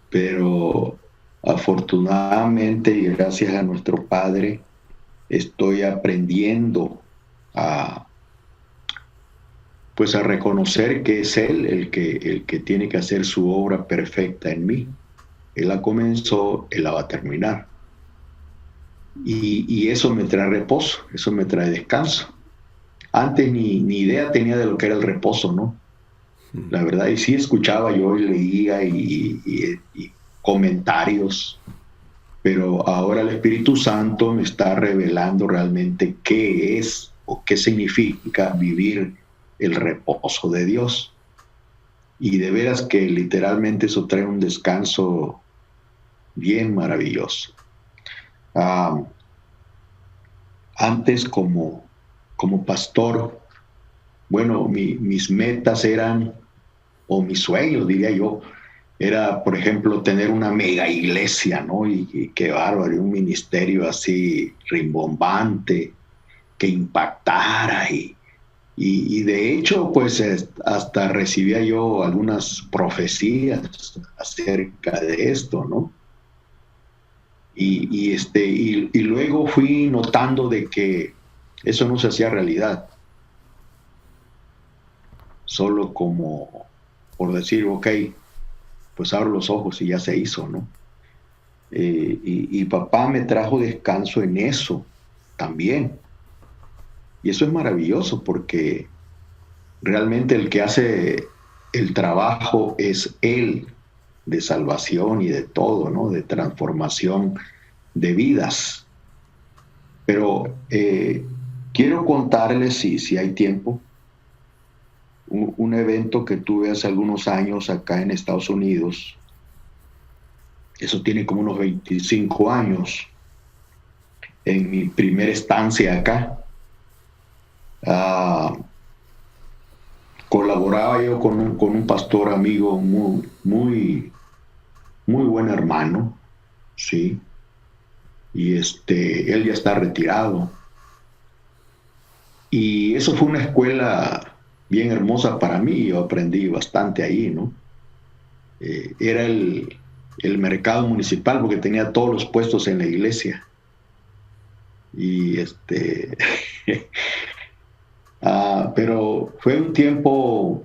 Pero afortunadamente y gracias a nuestro Padre, estoy aprendiendo a reconocer que es Él el que tiene que hacer su obra perfecta en mí. Él la comenzó, Él la va a terminar. Y eso me trae reposo, eso me trae descanso. Antes ni idea tenía de lo que era el reposo, ¿no? La verdad, y sí escuchaba yo y leía y comentarios, pero ahora el Espíritu Santo me está revelando realmente qué es o qué significa vivir el reposo de Dios. Y de veras que literalmente eso trae un descanso bien maravilloso. Antes como pastor, bueno, mis metas eran, o mis sueños, diría yo, era, por ejemplo, tener una mega iglesia, ¿no? Y qué bárbaro, un ministerio así rimbombante, que impactara y de hecho, pues hasta recibía yo algunas profecías acerca de esto, ¿no? Y luego fui notando de que eso no se hacía realidad. Solo como por decir, ok, pues abro los ojos y ya se hizo, ¿no? Y papá me trajo descanso en eso también. Y eso es maravilloso porque realmente el que hace el trabajo es Él, de salvación y de todo, ¿no? De transformación de vidas. Pero quiero contarles, si hay tiempo, un evento que tuve hace algunos años acá en Estados Unidos. Eso tiene como unos 25 años. En mi primera estancia acá, colaboraba yo con un pastor amigo muy buen hermano, ¿sí? Y él ya está retirado. Y eso fue una escuela bien hermosa para mí, yo aprendí bastante ahí, ¿no? Era el mercado municipal porque tenía todos los puestos en la iglesia. Y pero fue un tiempo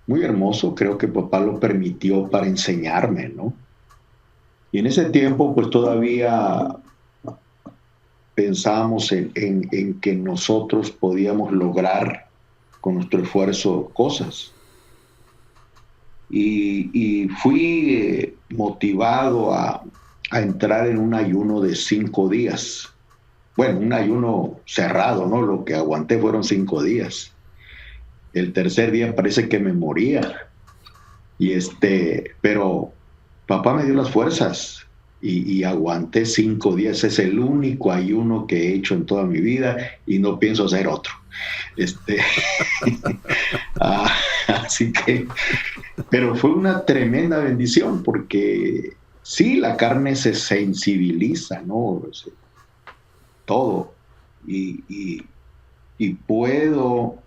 muy hermoso, creo que papá lo permitió para enseñarme, ¿no? Y en ese tiempo pues todavía pensábamos en que nosotros podíamos lograr con nuestro esfuerzo cosas. Y fui motivado a entrar en un ayuno de 5 días. Bueno, un ayuno cerrado, ¿no? Lo que aguanté fueron 5 días. El tercer día parece que me moría. Pero papá me dio las fuerzas y aguanté 5 días. Es el único ayuno que he hecho en toda mi vida y no pienso hacer otro. Así que, pero fue una tremenda bendición porque sí, la carne se sensibiliza, ¿no? Todo. y puedo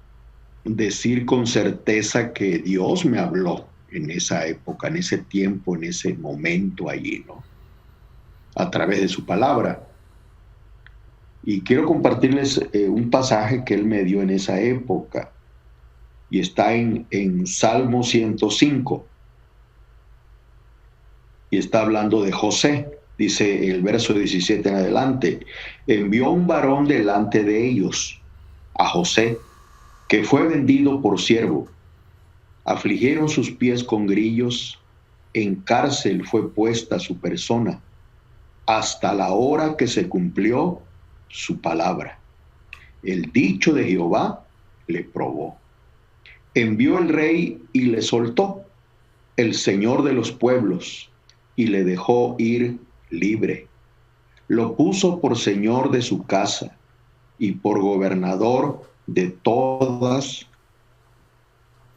decir con certeza que Dios me habló en esa época, en ese tiempo, en ese momento allí, ¿no? A través de su palabra. Y quiero compartirles un pasaje que él me dio en esa época, y está en Salmo 105, y está hablando de José. Dice el verso 17 en adelante: envió un varón delante de ellos, a José, que fue vendido por siervo. Afligieron sus pies con grillos, en cárcel fue puesta su persona, hasta la hora que se cumplió su palabra. El dicho de Jehová le probó. Envió el rey y le soltó, el Señor de los pueblos, y le dejó ir libre. Lo puso por señor de su casa y por gobernador de todas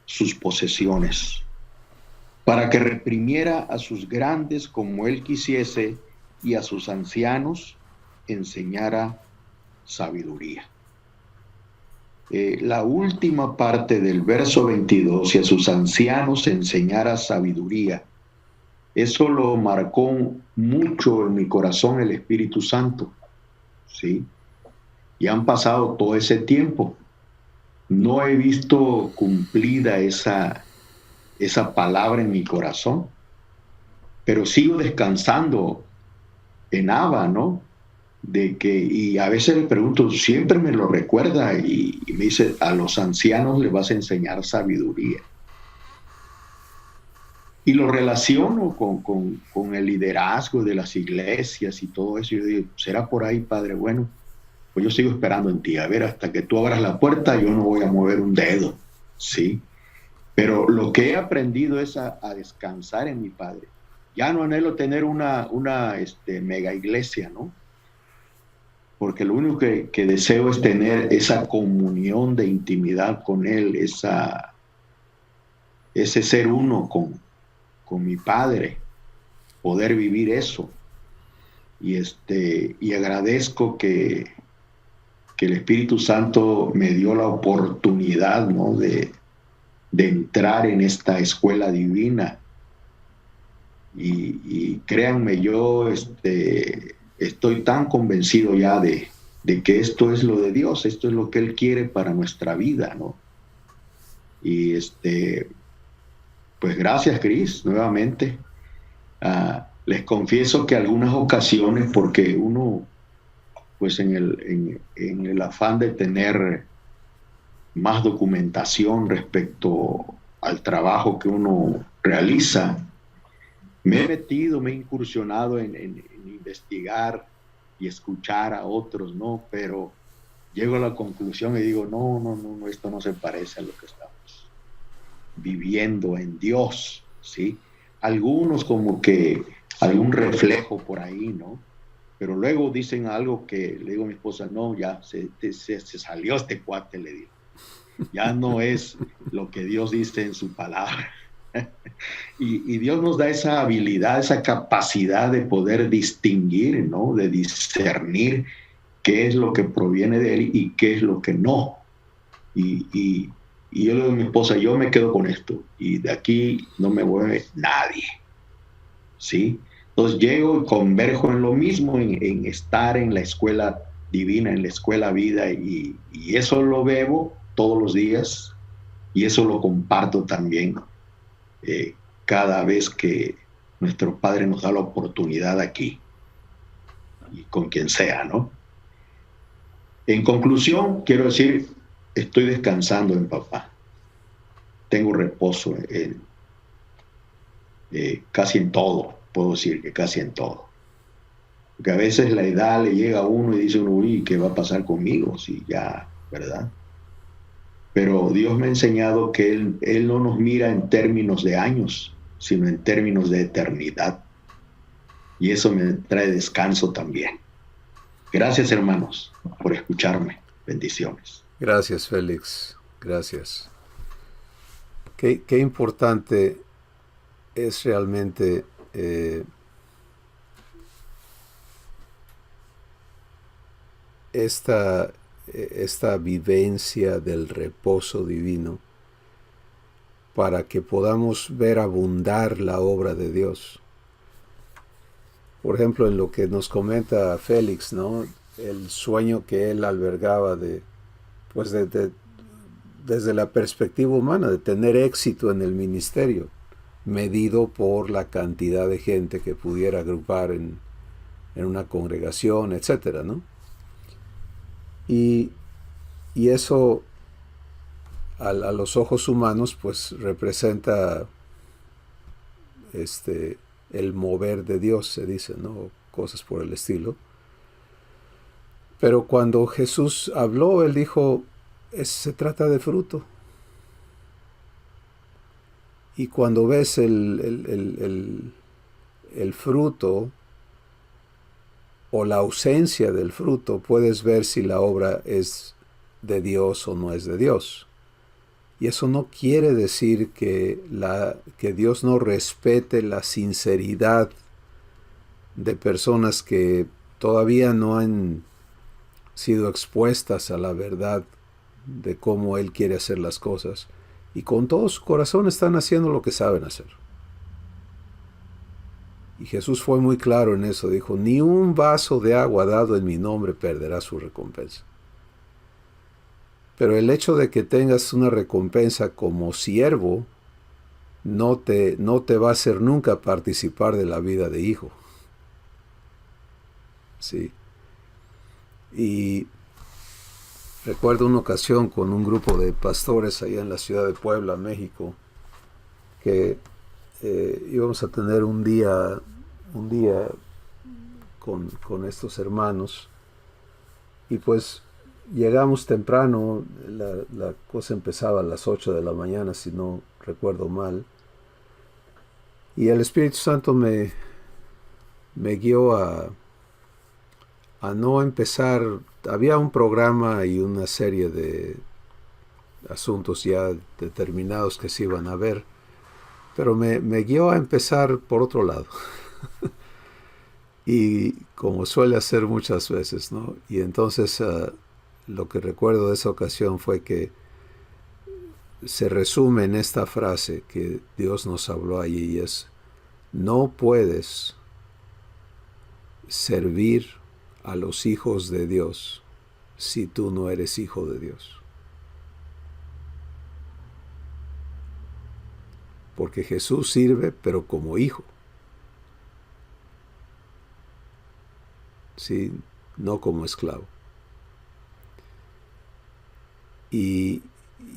sus posesiones, para que reprimiera a sus grandes como él quisiese, y a sus ancianos enseñara sabiduría. La última parte del verso 22, y a sus ancianos enseñara sabiduría, eso lo marcó mucho en mi corazón el Espíritu Santo, ¿sí? Y han pasado todo ese tiempo. No he visto cumplida esa palabra en mi corazón, pero sigo descansando en Abba, ¿no? Y a veces le pregunto, siempre me lo recuerda, y me dice, a los ancianos les vas a enseñar sabiduría. Y lo relaciono con el liderazgo de las iglesias y todo eso. Yo digo, ¿será por ahí, Padre? Bueno, pues yo sigo esperando en ti. A ver, hasta que tú abras la puerta, yo no voy a mover un dedo, ¿sí? Pero lo que he aprendido es a descansar en mi Padre. Ya no anhelo tener una mega iglesia, ¿no? Porque lo único que deseo es tener esa comunión de intimidad con Él, ese ser uno con mi Padre, poder vivir eso. Y agradezco que el Espíritu Santo me dio la oportunidad, ¿no?, de entrar en esta escuela divina. Y créanme, yo estoy tan convencido ya de que esto es lo de Dios, esto es lo que Él quiere para nuestra vida, ¿no? Y pues gracias, Cris, nuevamente. Les confieso que algunas ocasiones, porque uno, pues en el afán de tener más documentación respecto al trabajo que uno realiza, me he incursionado en investigar y escuchar a otros, ¿no? Pero llego a la conclusión y digo, no, esto no se parece a lo que estamos viviendo en Dios, ¿sí? Algunos como que algún reflejo por ahí, ¿no? Pero luego dicen algo que le digo a mi esposa, no, ya se salió este cuate, le digo. Ya no es lo que Dios dice en su palabra. Y Dios nos da esa habilidad, esa capacidad de poder distinguir, ¿no? De discernir qué es lo que proviene de Él y qué es lo que no. Y yo le digo a mi esposa, yo me quedo con esto, y de aquí no me mueve nadie, ¿sí? Entonces llego y converjo en lo mismo, en estar en la escuela divina, en la escuela vida, y eso lo bebo todos los días, y eso lo comparto también cada vez que nuestro Padre nos da la oportunidad aquí, y con quien sea, ¿no? En conclusión, quiero decir, estoy descansando en papá. Tengo reposo casi en todo, puedo decir que casi en todo. Porque a veces la edad le llega a uno y dice uno, uy, ¿qué va a pasar conmigo? Sí, ya, ¿verdad? Pero Dios me ha enseñado que Él no nos mira en términos de años, sino en términos de eternidad. Y eso me trae descanso también. Gracias, hermanos, por escucharme. Bendiciones. Gracias, Félix. Gracias. Qué importante es realmente el, esta vivencia del reposo divino para que podamos ver abundar la obra de Dios. Por ejemplo, en lo que nos comenta Félix, ¿no? El sueño que él albergaba desde la perspectiva humana, de tener éxito en el ministerio, medido por la cantidad de gente que pudiera agrupar en una congregación, etcétera, ¿no? Y eso a los ojos humanos pues representa el mover de Dios, se dice, ¿no? Cosas por el estilo. Pero cuando Jesús habló, él dijo, se trata de fruto. Y cuando ves el fruto o la ausencia del fruto, puedes ver si la obra es de Dios o no es de Dios. Y eso no quiere decir que Dios no respete la sinceridad de personas que todavía no han sido expuestas a la verdad de cómo Él quiere hacer las cosas. Y con todo su corazón están haciendo lo que saben hacer. Y Jesús fue muy claro en eso. Dijo, ni un vaso de agua dado en mi nombre perderá su recompensa. Pero el hecho de que tengas una recompensa como siervo no te va a hacer nunca participar de la vida de hijo. Sí. Y recuerdo una ocasión con un grupo de pastores allá en la ciudad de Puebla, México, que íbamos a tener un día con estos hermanos, y pues llegamos temprano. La cosa empezaba a las 8 de la mañana, si no recuerdo mal, y el Espíritu Santo me guió a no empezar. Había un programa y una serie de asuntos ya determinados que se iban a ver, pero me guió a empezar por otro lado. Y como suele hacer muchas veces, ¿no? Y entonces lo que recuerdo de esa ocasión fue que se resume en esta frase que Dios nos habló allí, y es: no puedes servir a los hijos de Dios si tú no eres hijo de Dios. Porque Jesús sirve, pero como hijo. ¿Sí? No como esclavo. Y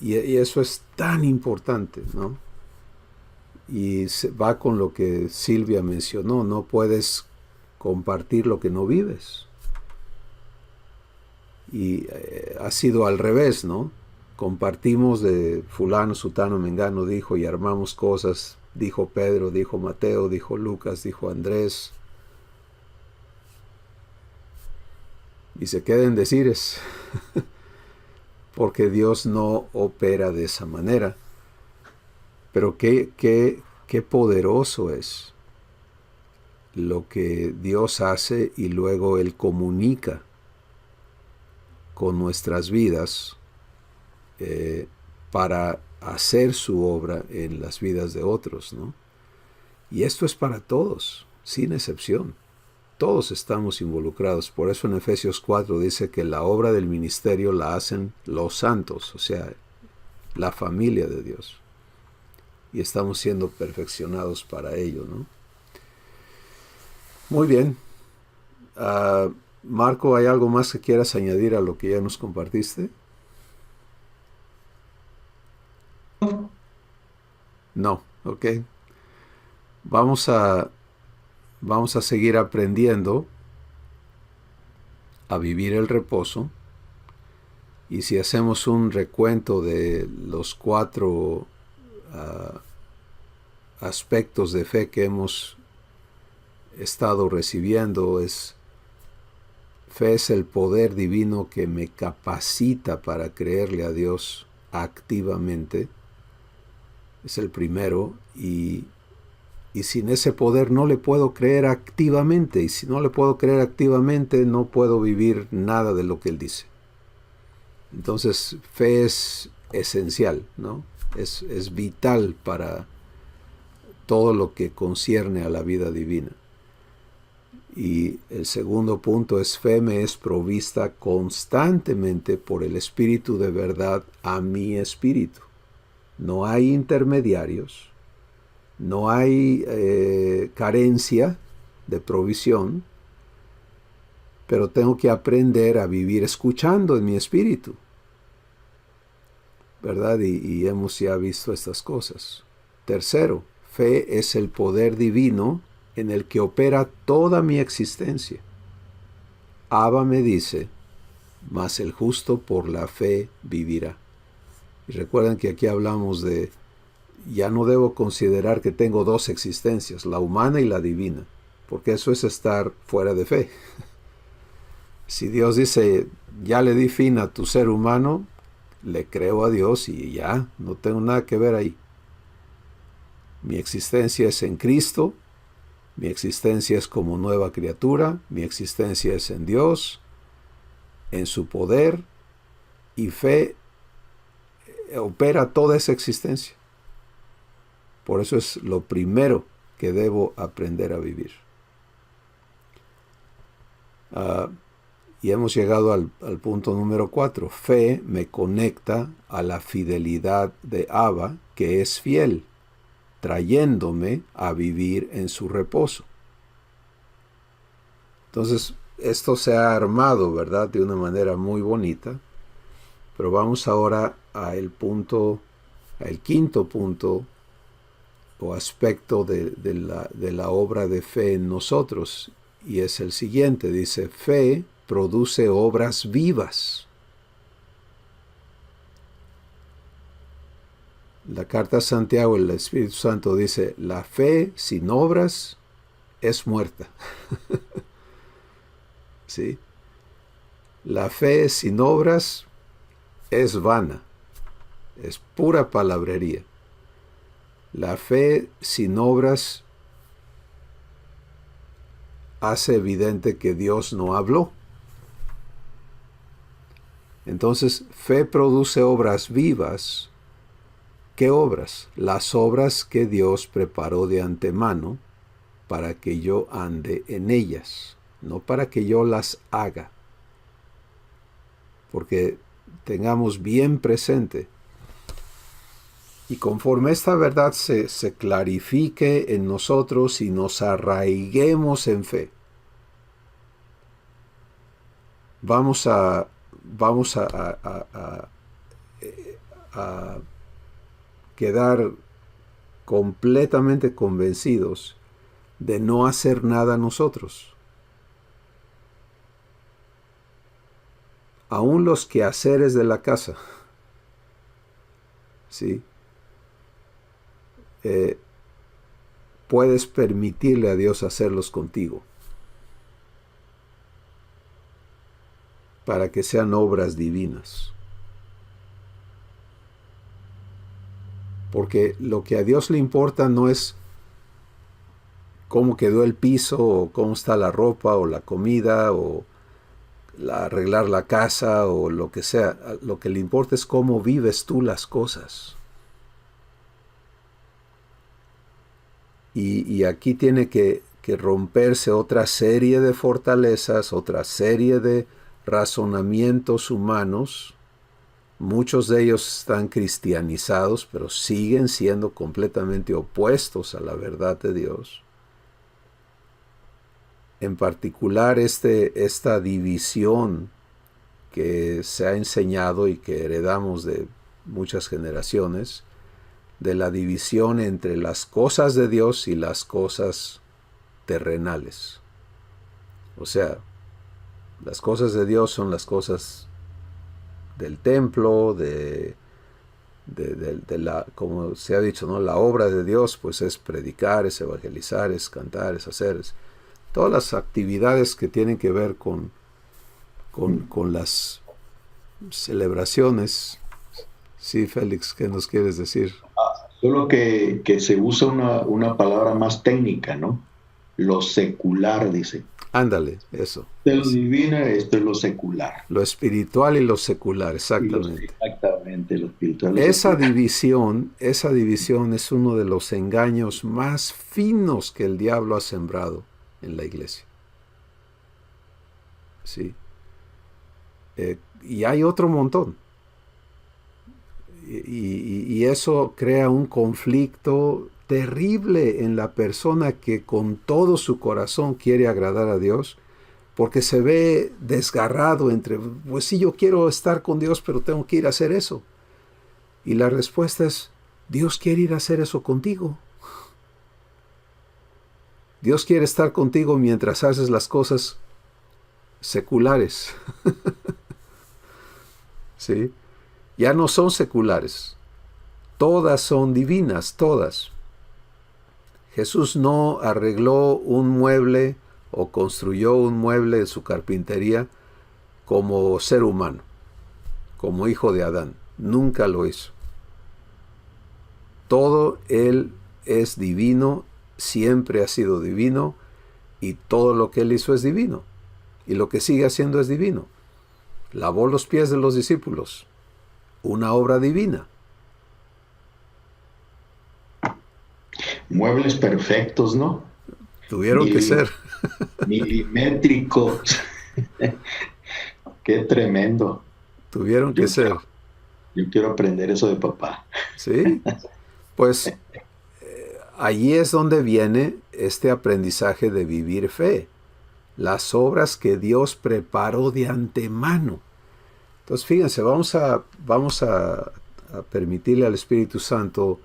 eso es tan importante, ¿no? Y va con lo que Silvia mencionó: no puedes compartir lo que no vives. Y ha sido al revés, ¿no? Compartimos de fulano, sutano, mengano dijo, y armamos cosas. Dijo Pedro, dijo Mateo, dijo Lucas, dijo Andrés. Y se queda en decires. Porque Dios no opera de esa manera. Pero qué poderoso es lo que Dios hace, y luego Él comunica con nuestras vidas para hacer su obra en las vidas de otros, ¿no? Y esto es para todos, sin excepción. Todos estamos involucrados. Por eso en Efesios 4 dice que la obra del ministerio la hacen los santos, o sea, la familia de Dios. Y estamos siendo perfeccionados para ello, ¿no? Muy bien. Marco, ¿hay algo más que quieras añadir a lo que ya nos compartiste? No, ok. Vamos a seguir aprendiendo a vivir el reposo. Y si hacemos un recuento de los 4 aspectos de fe que hemos estado recibiendo, fe es el poder divino que me capacita para creerle a Dios activamente. Es el primero. Y Y sin ese poder no le puedo creer activamente. Y si no le puedo creer activamente, no puedo vivir nada de lo que Él dice. Entonces, fe es esencial, ¿no? Es vital para todo lo que concierne a la vida divina. Y el segundo punto es: fe me es provista constantemente por el Espíritu de verdad a mi espíritu. No hay intermediarios, no hay carencia de provisión, pero tengo que aprender a vivir escuchando en mi espíritu, ¿verdad? Y hemos ya visto estas cosas. Tercero, fe es el poder divino en el que opera toda mi existencia. Abba me dice: mas el justo por la fe vivirá. Y recuerden que aquí hablamos de, ya no debo considerar que tengo dos existencias, la humana y la divina, porque eso es estar fuera de fe. Si Dios dice: ya le di fin a tu ser humano, le creo a Dios y ya, no tengo nada que ver ahí. Mi existencia es en Cristo, mi existencia es como nueva criatura, mi existencia es en Dios, en su poder, y fe opera toda esa existencia. Por eso es lo primero que debo aprender a vivir. Y hemos llegado al punto número 4. Fe me conecta a la fidelidad de Abba, que es fiel, trayéndome a vivir en su reposo. Entonces, esto se ha armado, ¿verdad?, de una manera muy bonita. Pero vamos ahora al quinto punto o aspecto de la obra de fe en nosotros, y es el siguiente. Dice: fe produce obras vivas. La carta a Santiago, el Espíritu Santo dice: la fe sin obras es muerta. ¿Sí? La fe sin obras es vana, es pura palabrería. La fe sin obras hace evidente que Dios no habló. Entonces, fe produce obras vivas. ¿Qué obras? Las obras que Dios preparó de antemano para que yo ande en ellas, no para que yo las haga. Porque tengamos bien presente, y conforme esta verdad se clarifique en nosotros y nos arraiguemos en fe, vamos a quedar completamente convencidos de no hacer nada nosotros. Aún los quehaceres de la casa, ¿sí? Puedes permitirle a Dios hacerlos contigo, para que sean obras divinas. Porque lo que a Dios le importa no es cómo quedó el piso, o cómo está la ropa, o la comida, o arreglar la casa, o lo que sea. Lo que le importa es cómo vives tú las cosas. Y aquí tiene que romperse otra serie de fortalezas, otra serie de razonamientos humanos. Muchos de ellos están cristianizados, pero siguen siendo completamente opuestos a la verdad de Dios. En particular, esta división que se ha enseñado y que heredamos de muchas generaciones, de la división entre las cosas de Dios y las cosas terrenales. O sea, las cosas de Dios son las cosas del templo, de la, como se ha dicho, ¿no? La obra de Dios pues es predicar, es evangelizar, es cantar, es hacer, todas las actividades que tienen que ver con las celebraciones. Sí, Félix, ¿qué nos quieres decir? Solo que se usa una palabra más técnica, ¿no? Lo secular, dice. Ándale, eso. De lo divino, esto es lo secular. Lo espiritual y lo secular, exactamente. Exactamente, lo espiritual. Esa división es uno de los engaños más finos que el diablo ha sembrado en la iglesia. ¿Sí? Y hay otro montón. Y eso crea un conflicto terrible en la persona que con todo su corazón quiere agradar a Dios, porque se ve desgarrado entre, pues sí, yo quiero estar con Dios, pero tengo que ir a hacer eso. Y la respuesta es, Dios quiere ir a hacer eso contigo. Dios quiere estar contigo mientras haces las cosas seculares. ¿Sí? Ya no son seculares. Todas son divinas, todas. Jesús no arregló un mueble o construyó un mueble en su carpintería como ser humano, como hijo de Adán. Nunca lo hizo. Todo Él es divino, siempre ha sido divino, y todo lo que Él hizo es divino. Y lo que sigue haciendo es divino. Lavó los pies de los discípulos. Una obra divina. Muebles perfectos, ¿no? Tuvieron que ser. Milimétricos. Qué tremendo. Tuvieron que ser. Yo quiero aprender eso de papá. Sí. Pues allí es donde viene este aprendizaje de vivir fe. Las obras que Dios preparó de antemano. Entonces, fíjense, vamos a permitirle al Espíritu Santo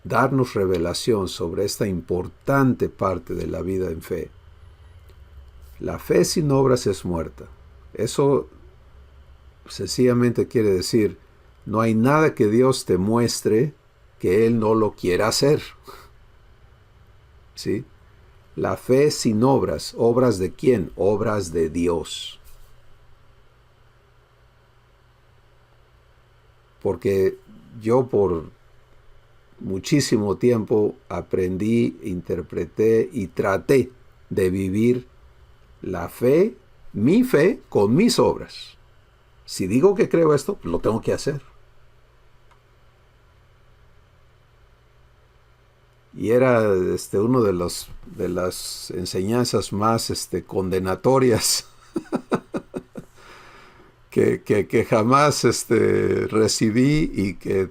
darnos revelación sobre esta importante parte de la vida en fe. La fe sin obras es muerta. Eso sencillamente quiere decir, no hay nada que Dios te muestre que Él no lo quiera hacer. ¿Sí? La fe sin obras. ¿Obras de quién? Obras de Dios. Porque yo por muchísimo tiempo aprendí, interpreté y traté de vivir la fe, mi fe, con mis obras. Si digo que creo esto, lo tengo que hacer. Y era uno de las enseñanzas más condenatorias que jamás recibí, y que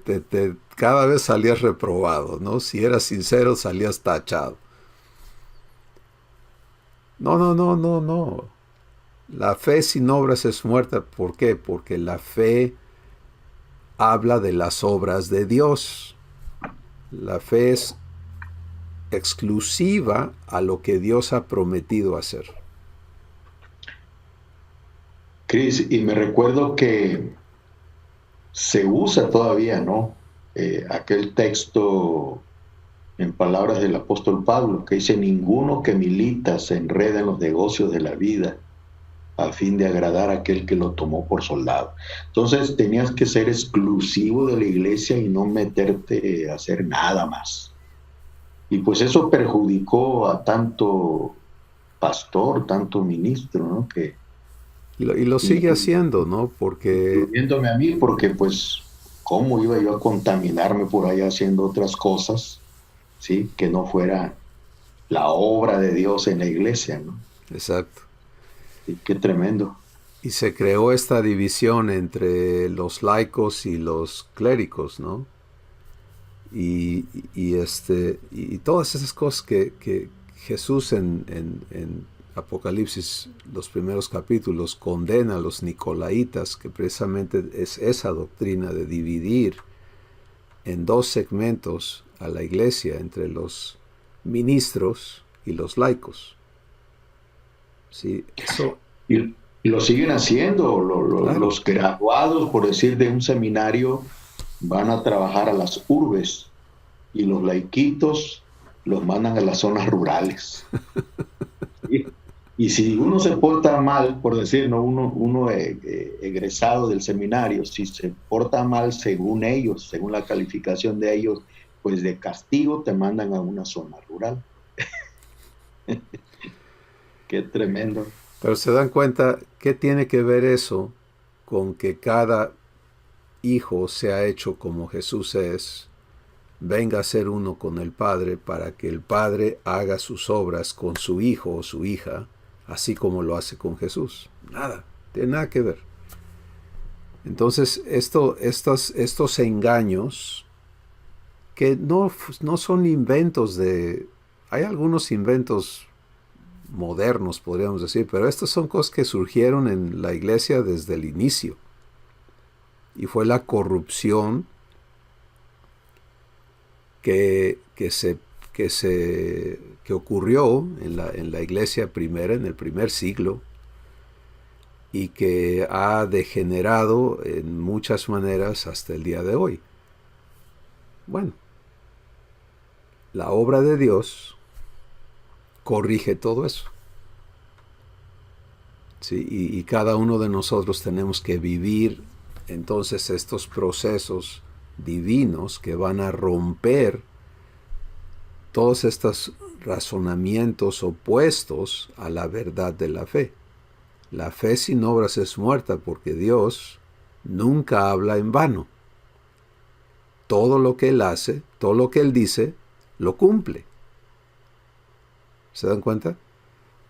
cada vez salías reprobado, ¿no? Si eras sincero, salías tachado. No. La fe sin obras es muerta. ¿Por qué? Porque la fe habla de las obras de Dios. La fe es exclusiva a lo que Dios ha prometido hacer. Cris, y me recuerdo que se usa todavía, ¿no? Aquel texto en palabras del apóstol Pablo, que dice, ninguno que milita se enreda en los negocios de la vida a fin de agradar a aquel que lo tomó por soldado. Entonces tenías que ser exclusivo de la iglesia y no meterte a hacer nada más. Y pues eso perjudicó a tanto pastor, tanto ministro, ¿no? Y lo sigue haciendo, ¿no? Porque... Incluyéndome a mí, porque pues, ¿cómo iba yo a contaminarme por ahí haciendo otras cosas, ¿sí? Que no fuera la obra de Dios en la iglesia, ¿no? Exacto. Sí, qué tremendo. Y se creó esta división entre los laicos y los clérigos, ¿no? Y todas esas cosas que Jesús en Apocalipsis, los primeros capítulos, condena a los nicolaitas, que precisamente es esa doctrina de dividir en dos segmentos a la iglesia, entre los ministros y los laicos. Sí, eso... Y lo siguen haciendo. Claro. Los graduados, por decir, de un seminario van a trabajar a las urbes, y los laiquitos los mandan a las zonas rurales. Y si uno se porta mal, por decir, ¿no? uno egresado del seminario, si se porta mal según ellos, según la calificación de ellos, pues de castigo te mandan a una zona rural. Qué tremendo. Pero se dan cuenta, ¿qué tiene que ver eso con que cada hijo sea hecho como Jesús es, venga a ser uno con el Padre, para que el Padre haga sus obras con su hijo o su hija, así como lo hace con Jesús? Nada, tiene nada que ver. Entonces, estos engaños, que no son inventos de... Hay algunos inventos modernos, podríamos decir, pero estas son cosas que surgieron en la iglesia desde el inicio. Y fue la corrupción que ocurrió en la iglesia primera, en el primer siglo, y que ha degenerado en muchas maneras hasta el día de hoy. Bueno, la obra de Dios corrige todo eso. ¿Sí? Y cada uno de nosotros tenemos que vivir entonces estos procesos divinos que van a romper todos estos razonamientos opuestos a la verdad de la fe. La fe sin obras es muerta, porque Dios nunca habla en vano. Todo lo que Él hace, todo lo que Él dice, lo cumple. ¿Se dan cuenta?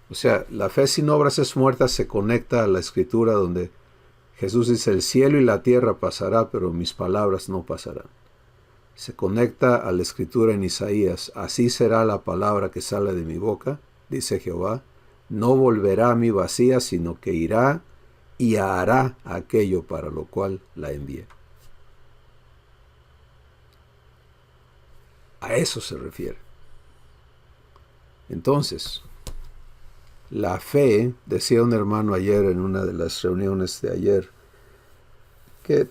O sea, la fe sin obras es muerta se conecta a la Escritura donde Jesús dice: el cielo y la tierra pasará, pero mis palabras no pasarán. Se conecta a la Escritura en Isaías: así será la palabra que sale de mi boca, dice Jehová, no volverá a mí vacía, sino que irá y hará aquello para lo cual la envié. A eso se refiere. Entonces, la fe, decía un hermano ayer en una de las reuniones de ayer, que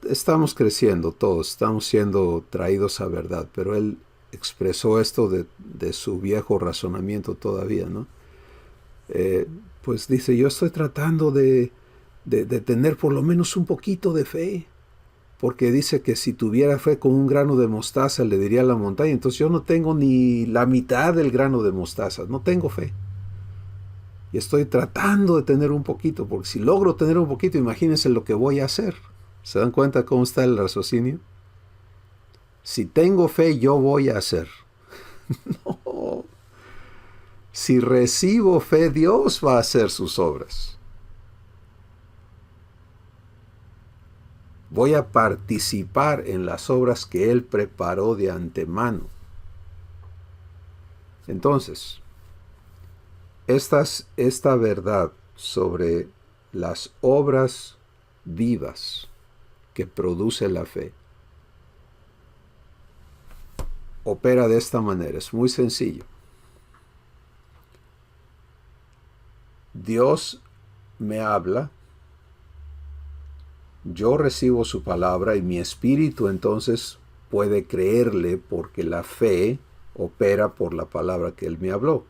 estamos creciendo todos, estamos siendo traídos a verdad, pero él expresó esto de su viejo razonamiento todavía, ¿no? Pues dice: yo estoy tratando de tener por lo menos un poquito de fe, porque dice que si tuviera fe con un grano de mostaza le diría a la montaña. Entonces yo no tengo ni la mitad del grano de mostaza, no tengo fe. Y estoy tratando de tener un poquito, porque si logro tener un poquito, imagínense lo que voy a hacer. ¿Se dan cuenta cómo está el raciocinio? Si tengo fe, yo voy a hacer. No. Si recibo fe, Dios va a hacer sus obras. Voy a participar en las obras que Él preparó de antemano. Entonces, esta verdad sobre las obras vivas que produce la fe opera de esta manera. Es muy sencillo. Dios me habla, yo recibo su palabra y mi espíritu entonces puede creerle, porque la fe opera por la palabra que Él me habló.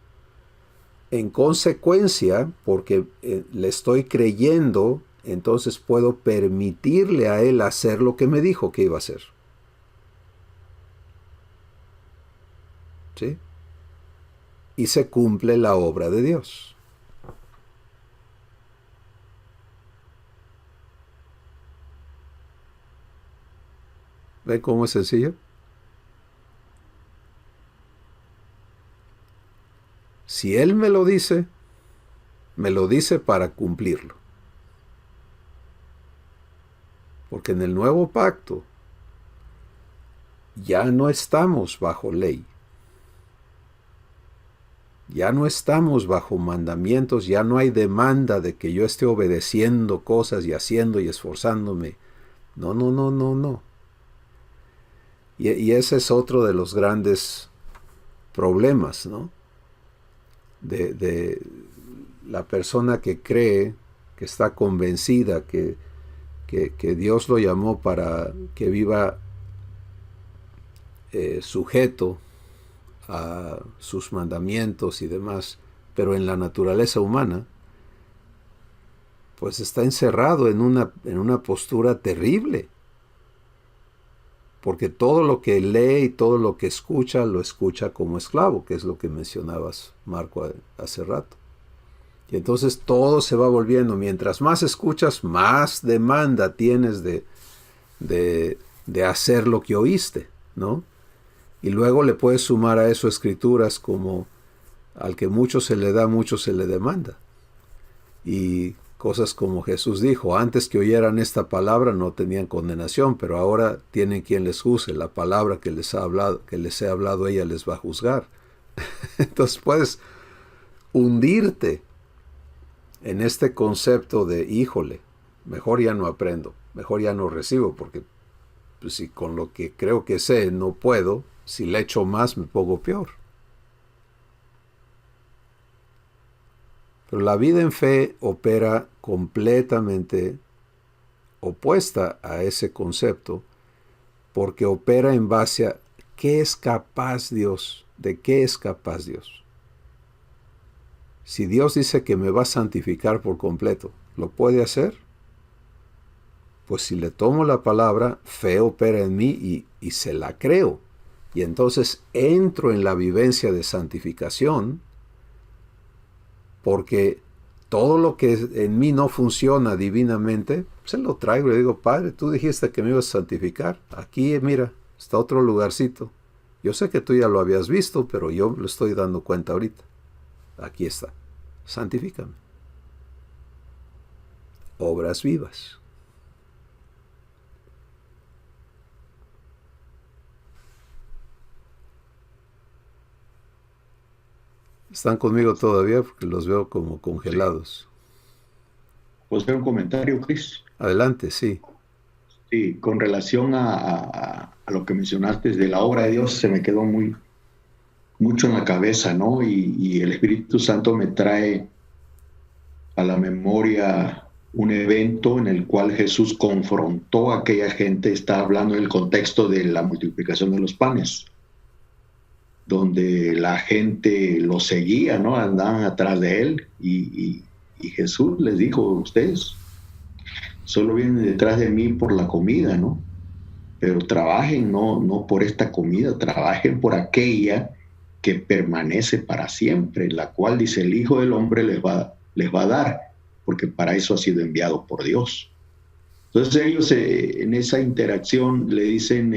En consecuencia, porque le estoy creyendo, entonces puedo permitirle a Él hacer lo que me dijo que iba a hacer. ¿Sí? Y se cumple la obra de Dios. ¿Ven cómo es sencillo? Si Él me lo dice para cumplirlo. Porque en el nuevo pacto ya no estamos bajo ley. Ya no estamos bajo mandamientos, ya no hay demanda de que yo esté obedeciendo cosas y haciendo y esforzándome. No. Y ese es otro de los grandes problemas, ¿no? De la persona que cree, que está convencida que Dios lo llamó para que viva sujeto a sus mandamientos y demás, pero en la naturaleza humana, pues está encerrado en una postura terrible. Porque todo lo que lee y todo lo que escucha, lo escucha como esclavo, que es lo que mencionabas, Marco, hace rato. Y entonces todo se va volviendo, mientras más escuchas, más demanda tienes de hacer lo que oíste, ¿no? Y luego le puedes sumar a eso escrituras como al que mucho se le da, mucho se le demanda. Y cosas como Jesús dijo, antes que oyeran esta palabra no tenían condenación, pero ahora tienen quien les juzgue. La palabra que les he hablado, ella les va a juzgar. Entonces puedes hundirte en este concepto de, híjole, mejor ya no aprendo, mejor ya no recibo, porque pues, si con lo que creo que sé no puedo, si le echo más me pongo peor. Pero la vida en fe opera completamente opuesta a ese concepto, porque opera en base a ¿qué es capaz Dios? ¿De qué es capaz Dios? Si Dios dice que me va a santificar por completo, ¿lo puede hacer? Pues si le tomo la palabra, fe opera en mí y se la creo. Y entonces entro en la vivencia de santificación, porque todo lo que en mí no funciona divinamente, se lo traigo y le digo, Padre, tú dijiste que me ibas a santificar. Aquí, mira, está otro lugarcito. Yo sé que tú ya lo habías visto, pero yo lo estoy dando cuenta ahorita. Aquí está. Santifícame. Obras vivas. ¿Están conmigo todavía? Porque los veo como congelados. ¿Puedo hacer un comentario, Chris? Adelante, sí. Sí, con relación a lo que mencionaste de la obra de Dios, se me quedó mucho en la cabeza, ¿no? Y el Espíritu Santo me trae a la memoria un evento en el cual Jesús confrontó a aquella gente, está hablando en el contexto de la multiplicación de los panes, donde la gente lo seguía, ¿no? Andaban atrás de él y Jesús les dijo, ustedes solo vienen detrás de mí por la comida, ¿no? Pero trabajen no por esta comida, trabajen por aquella que permanece para siempre, la cual, dice, el Hijo del Hombre les va a dar, porque para eso ha sido enviado por Dios. Entonces ellos en esa interacción le dicen,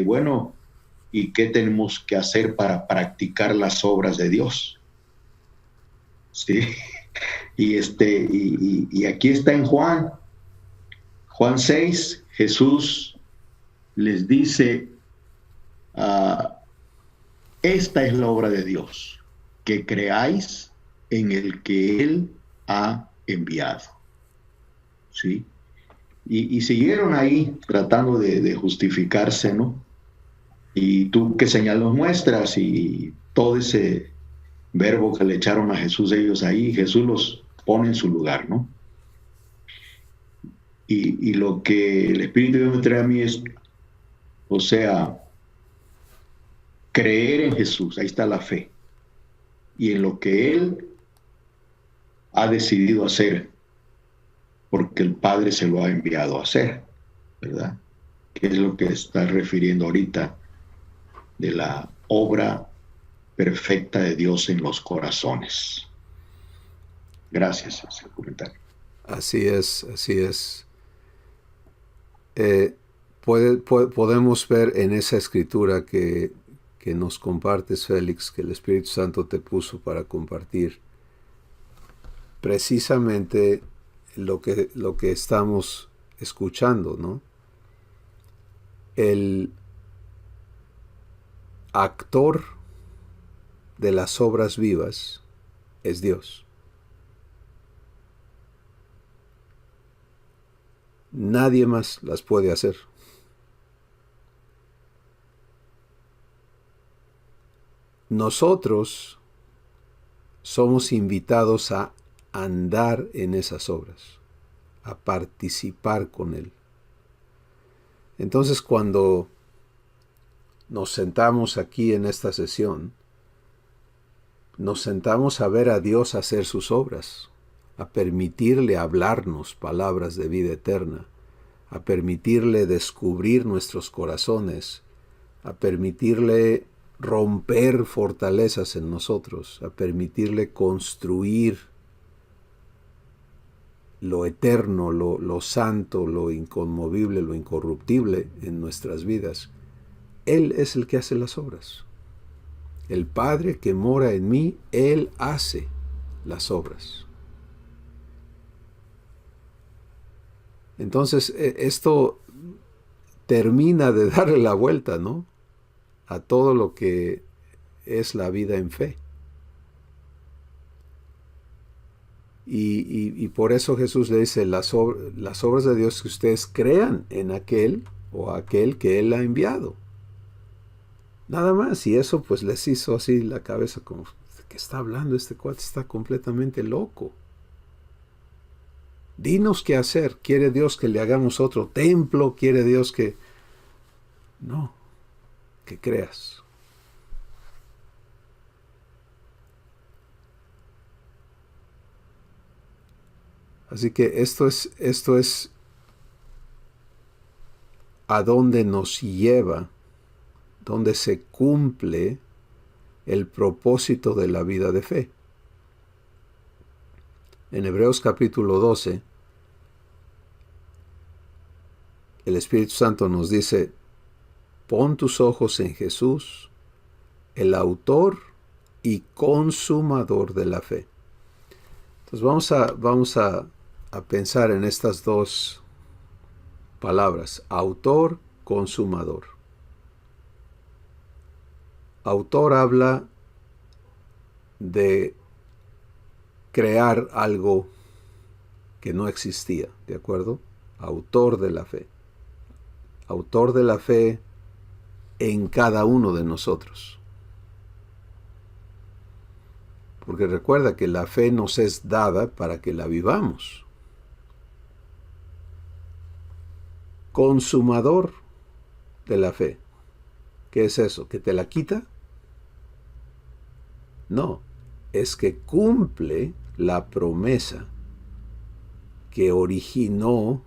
bueno, ¿y qué tenemos que hacer para practicar las obras de Dios? ¿Sí? Y aquí está en Juan 6, Jesús les dice, esta es la obra de Dios, que creáis en el que Él ha enviado. ¿Sí? Y siguieron ahí tratando de justificarse, ¿no? Y tú qué señal nos muestras, y todo ese verbo que le echaron a Jesús ellos ahí, Jesús los pone en su lugar, ¿no? Y lo que el Espíritu de Dios me trae a mí es, o sea, creer en Jesús, ahí está la fe, y en lo que Él ha decidido hacer, porque el Padre se lo ha enviado a hacer, ¿verdad? Que es lo que está refiriendo ahorita de la obra perfecta de Dios en los corazones. Gracias, ese comentario. Así es, así es. Podemos ver en esa escritura que nos compartes, Félix, que el Espíritu Santo te puso para compartir, precisamente lo que estamos escuchando, ¿no? El actor de las obras vivas es Dios. Nadie más las puede hacer. Nosotros somos invitados a andar en esas obras, a participar con Él. Entonces, cuando nos sentamos aquí en esta sesión, nos sentamos a ver a Dios hacer sus obras, a permitirle hablarnos palabras de vida eterna, a permitirle descubrir nuestros corazones, a permitirle romper fortalezas en nosotros, a permitirle construir lo eterno, lo santo, lo inconmovible, lo incorruptible en nuestras vidas. Él es el que hace las obras. El Padre que mora en mí, Él hace las obras. Entonces, esto termina de darle la vuelta, ¿no?, a todo lo que es la vida en fe. Y por eso Jesús le dice, las obras de Dios, que ustedes crean en aquel o aquel que Él ha enviado. Nada más, y eso pues les hizo así la cabeza como, ¿de qué está hablando? Este cuate está completamente loco. Dinos qué hacer. ¿Quiere Dios que le hagamos otro templo? ¿Quiere Dios que...? No, que creas. Así que esto es a dónde nos lleva, donde se cumple el propósito de la vida de fe. En Hebreos capítulo 12, el Espíritu Santo nos dice, pon tus ojos en Jesús, el autor y consumador de la fe. Entonces vamos a pensar en estas dos palabras, autor, consumador. Autor habla de crear algo que no existía, ¿de acuerdo? Autor de la fe. Autor de la fe en cada uno de nosotros. Porque recuerda que la fe nos es dada para que la vivamos. Consumador de la fe. ¿Qué es eso? ¿Que te la quita? No, es que cumple la promesa que originó,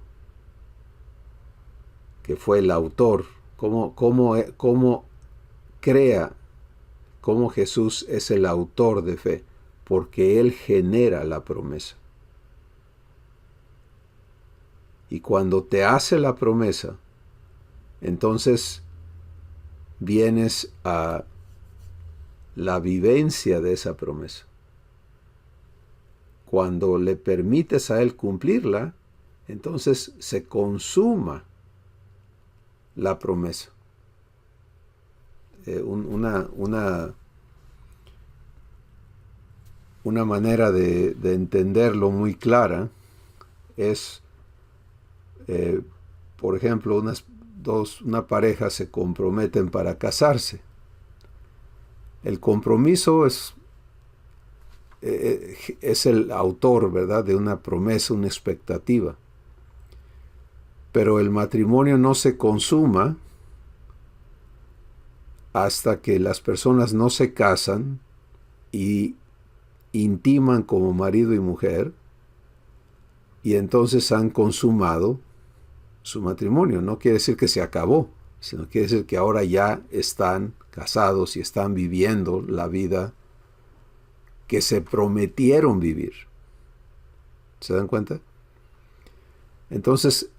que fue el autor, cómo crea, cómo Jesús es el autor de fe, porque Él genera la promesa. Y cuando te hace la promesa, entonces vienes a la vivencia de esa promesa. Cuando le permites a Él cumplirla, entonces se consuma la promesa. Una manera de entenderlo muy clara es, por ejemplo, una pareja se comprometen para casarse. El compromiso es el autor, ¿verdad?, de una promesa, una expectativa. Pero el matrimonio no se consuma hasta que las personas no se casan y intiman como marido y mujer, y entonces han consumado su matrimonio. No quiere decir que se acabó, sino quiere decir que ahora ya están casados y están viviendo la vida que se prometieron vivir. ¿Se dan cuenta? Entonces,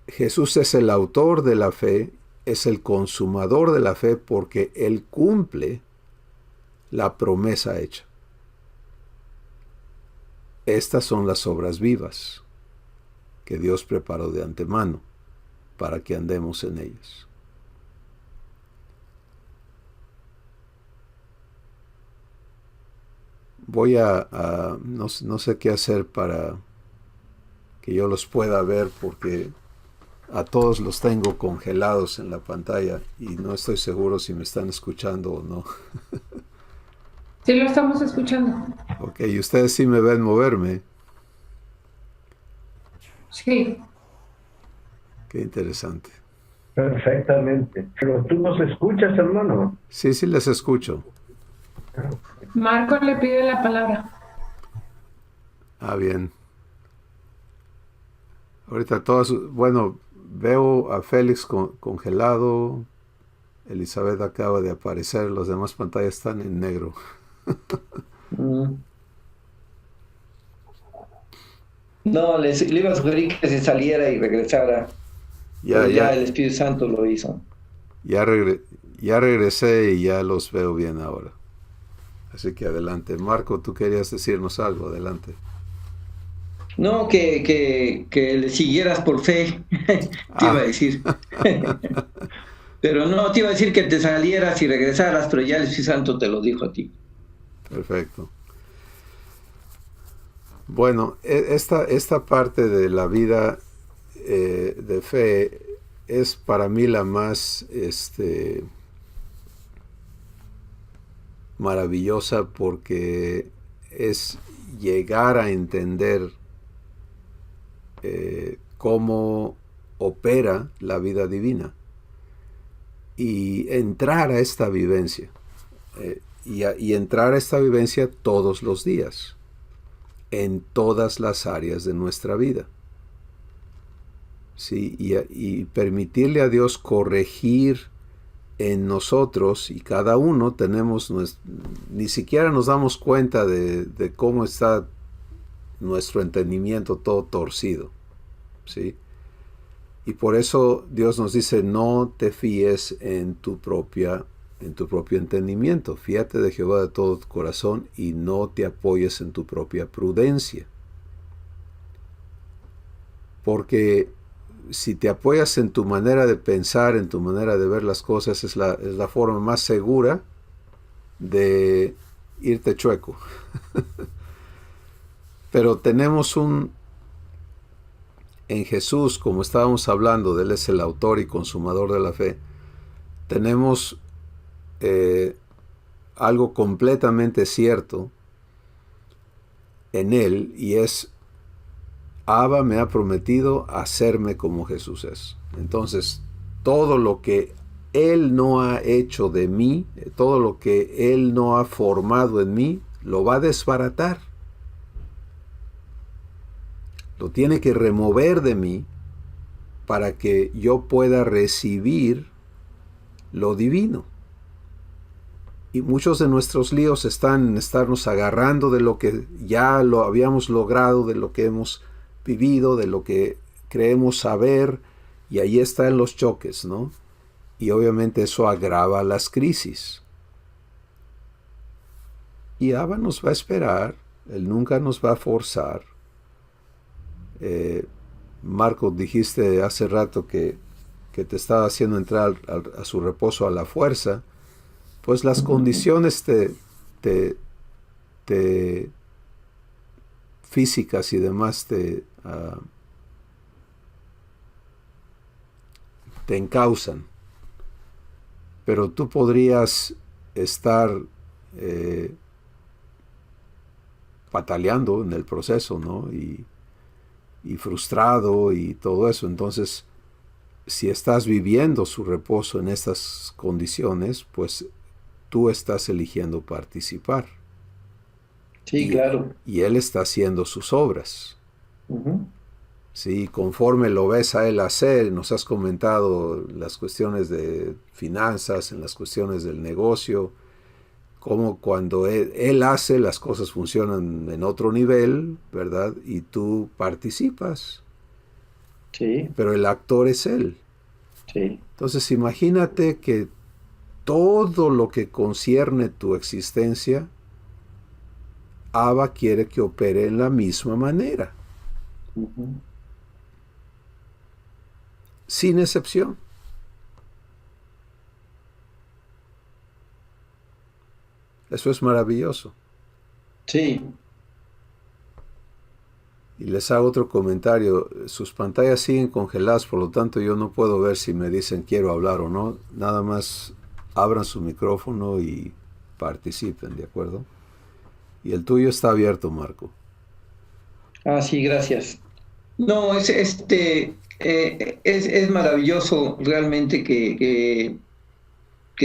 Jesús es el autor de la fe, es el consumador de la fe, porque Él cumple la promesa hecha. Estas son las obras vivas que Dios preparó de antemano para que andemos en ellas. Voy no sé qué hacer para que yo los pueda ver, porque a todos los tengo congelados en la pantalla y no estoy seguro si me están escuchando o no. Sí, lo estamos escuchando. Ok, y ustedes sí me ven moverme. Sí. Qué interesante. Perfectamente. Pero tú nos escuchas, hermano. Sí, les escucho. Marco le pide la palabra. Ah, bien. Ahorita todos, bueno, veo a Félix congelado, Elizabeth acaba de aparecer, las demás pantallas están en negro. No, le iba a sugerir que se saliera y regresara. Ya el Espíritu Santo lo hizo. Ya regresé y ya los veo bien ahora. Así que adelante. Marco, tú querías decirnos algo, adelante. No, que le siguieras por fe, te iba a decir. Pero no, te iba a decir que te salieras y regresaras, pero ya el Espíritu Santo te lo dijo a ti. Perfecto. Bueno, esta parte de la vida de fe es para mí la más maravillosa, porque es llegar a entender cómo opera la vida divina y entrar a esta vivencia y entrar a esta vivencia todos los días en todas las áreas de nuestra vida. ¿Sí? Y permitirle a Dios corregir en nosotros, y cada uno tenemos, ni siquiera nos damos cuenta de cómo está nuestro entendimiento todo torcido. ¿Sí? Y por eso Dios nos dice, no te fíes en tu propio entendimiento. Fíate de Jehová de todo tu corazón y no te apoyes en tu propia prudencia. Porque si te apoyas en tu manera de pensar, en tu manera de ver las cosas, es la forma más segura de irte chueco. Pero tenemos en Jesús, como estábamos hablando, de Él es el autor y consumador de la fe, tenemos algo completamente cierto en Él, y es: Abba me ha prometido hacerme como Jesús es. Entonces, todo lo que Él no ha hecho de mí, todo lo que Él no ha formado en mí, lo va a desbaratar. Lo tiene que remover de mí para que yo pueda recibir lo divino. Y muchos de nuestros líos están en estarnos agarrando de lo que ya lo habíamos logrado, de lo que hemos vivido, de lo que creemos saber, y ahí están los choques, ¿no? Y obviamente eso agrava las crisis. Y Abba nos va a esperar, Él nunca nos va a forzar. Marco, dijiste hace rato que te estaba haciendo entrar a su reposo a la fuerza. Pues las condiciones físicas y demás te encausan. Pero tú podrías estar pataleando en el proceso, ¿no? Y frustrado y todo eso. Entonces, si estás viviendo su reposo en estas condiciones, pues tú estás eligiendo participar. Sí, claro. Y Él está haciendo sus obras. Sí, conforme lo ves a Él hacer, nos has comentado las cuestiones de finanzas, en las cuestiones del negocio, como cuando él hace, las cosas funcionan en otro nivel, ¿verdad? Y tú participas. Sí. Pero el actor es Él. Sí. Entonces imagínate que todo lo que concierne tu existencia, Abba quiere que opere en la misma manera. Sin excepción. Eso es maravilloso. Sí. Y les hago otro comentario. Sus pantallas siguen congeladas, por lo tanto yo no puedo ver si me dicen quiero hablar o no. Nada más abran su micrófono y participen, ¿de acuerdo? Y el tuyo está abierto, Marco. Ah, sí, gracias. No, es maravilloso realmente que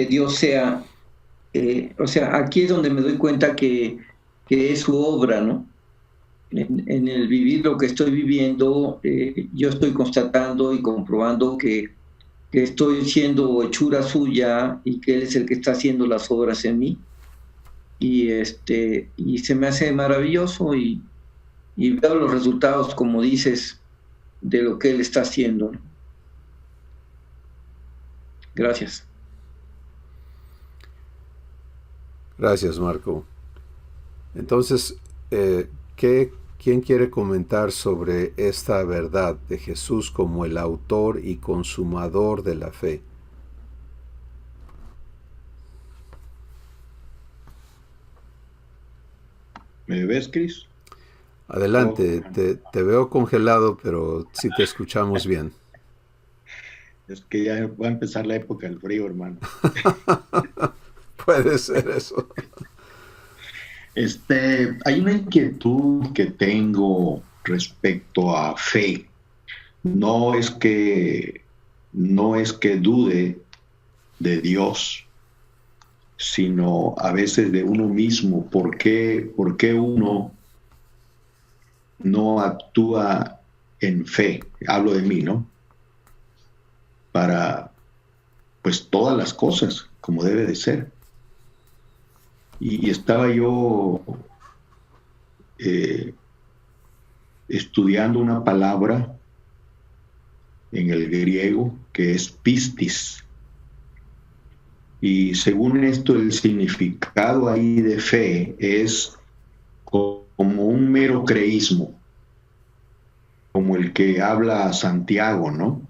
Dios sea o sea, aquí es donde me doy cuenta que es su obra, ¿no? En el vivir lo que estoy viviendo, yo estoy constatando y comprobando que estoy siendo hechura suya y que Él es el que está haciendo las obras en mí. Y se me hace maravilloso y veo los resultados, como dices, de lo que Él está haciendo, ¿no? Gracias. Gracias, Marco. Entonces, ¿quién quiere comentar sobre esta verdad de Jesús como el autor y consumador de la fe? ¿Me ves, Cris? Adelante, te veo congelado, pero sí te escuchamos bien. Es que ya va a empezar la época del frío, hermano. Puede ser eso. Hay una inquietud que tengo respecto a fe. No es que dude de Dios, sino a veces de uno mismo. ¿Por qué uno no actúa en fe? Hablo de mí, ¿no? Para, pues, todas las cosas, como debe de ser. Y estaba yo estudiando una palabra en el griego que es pistis. Y según esto, el significado ahí de fe es como un mero creísmo, como el que habla Santiago, ¿no?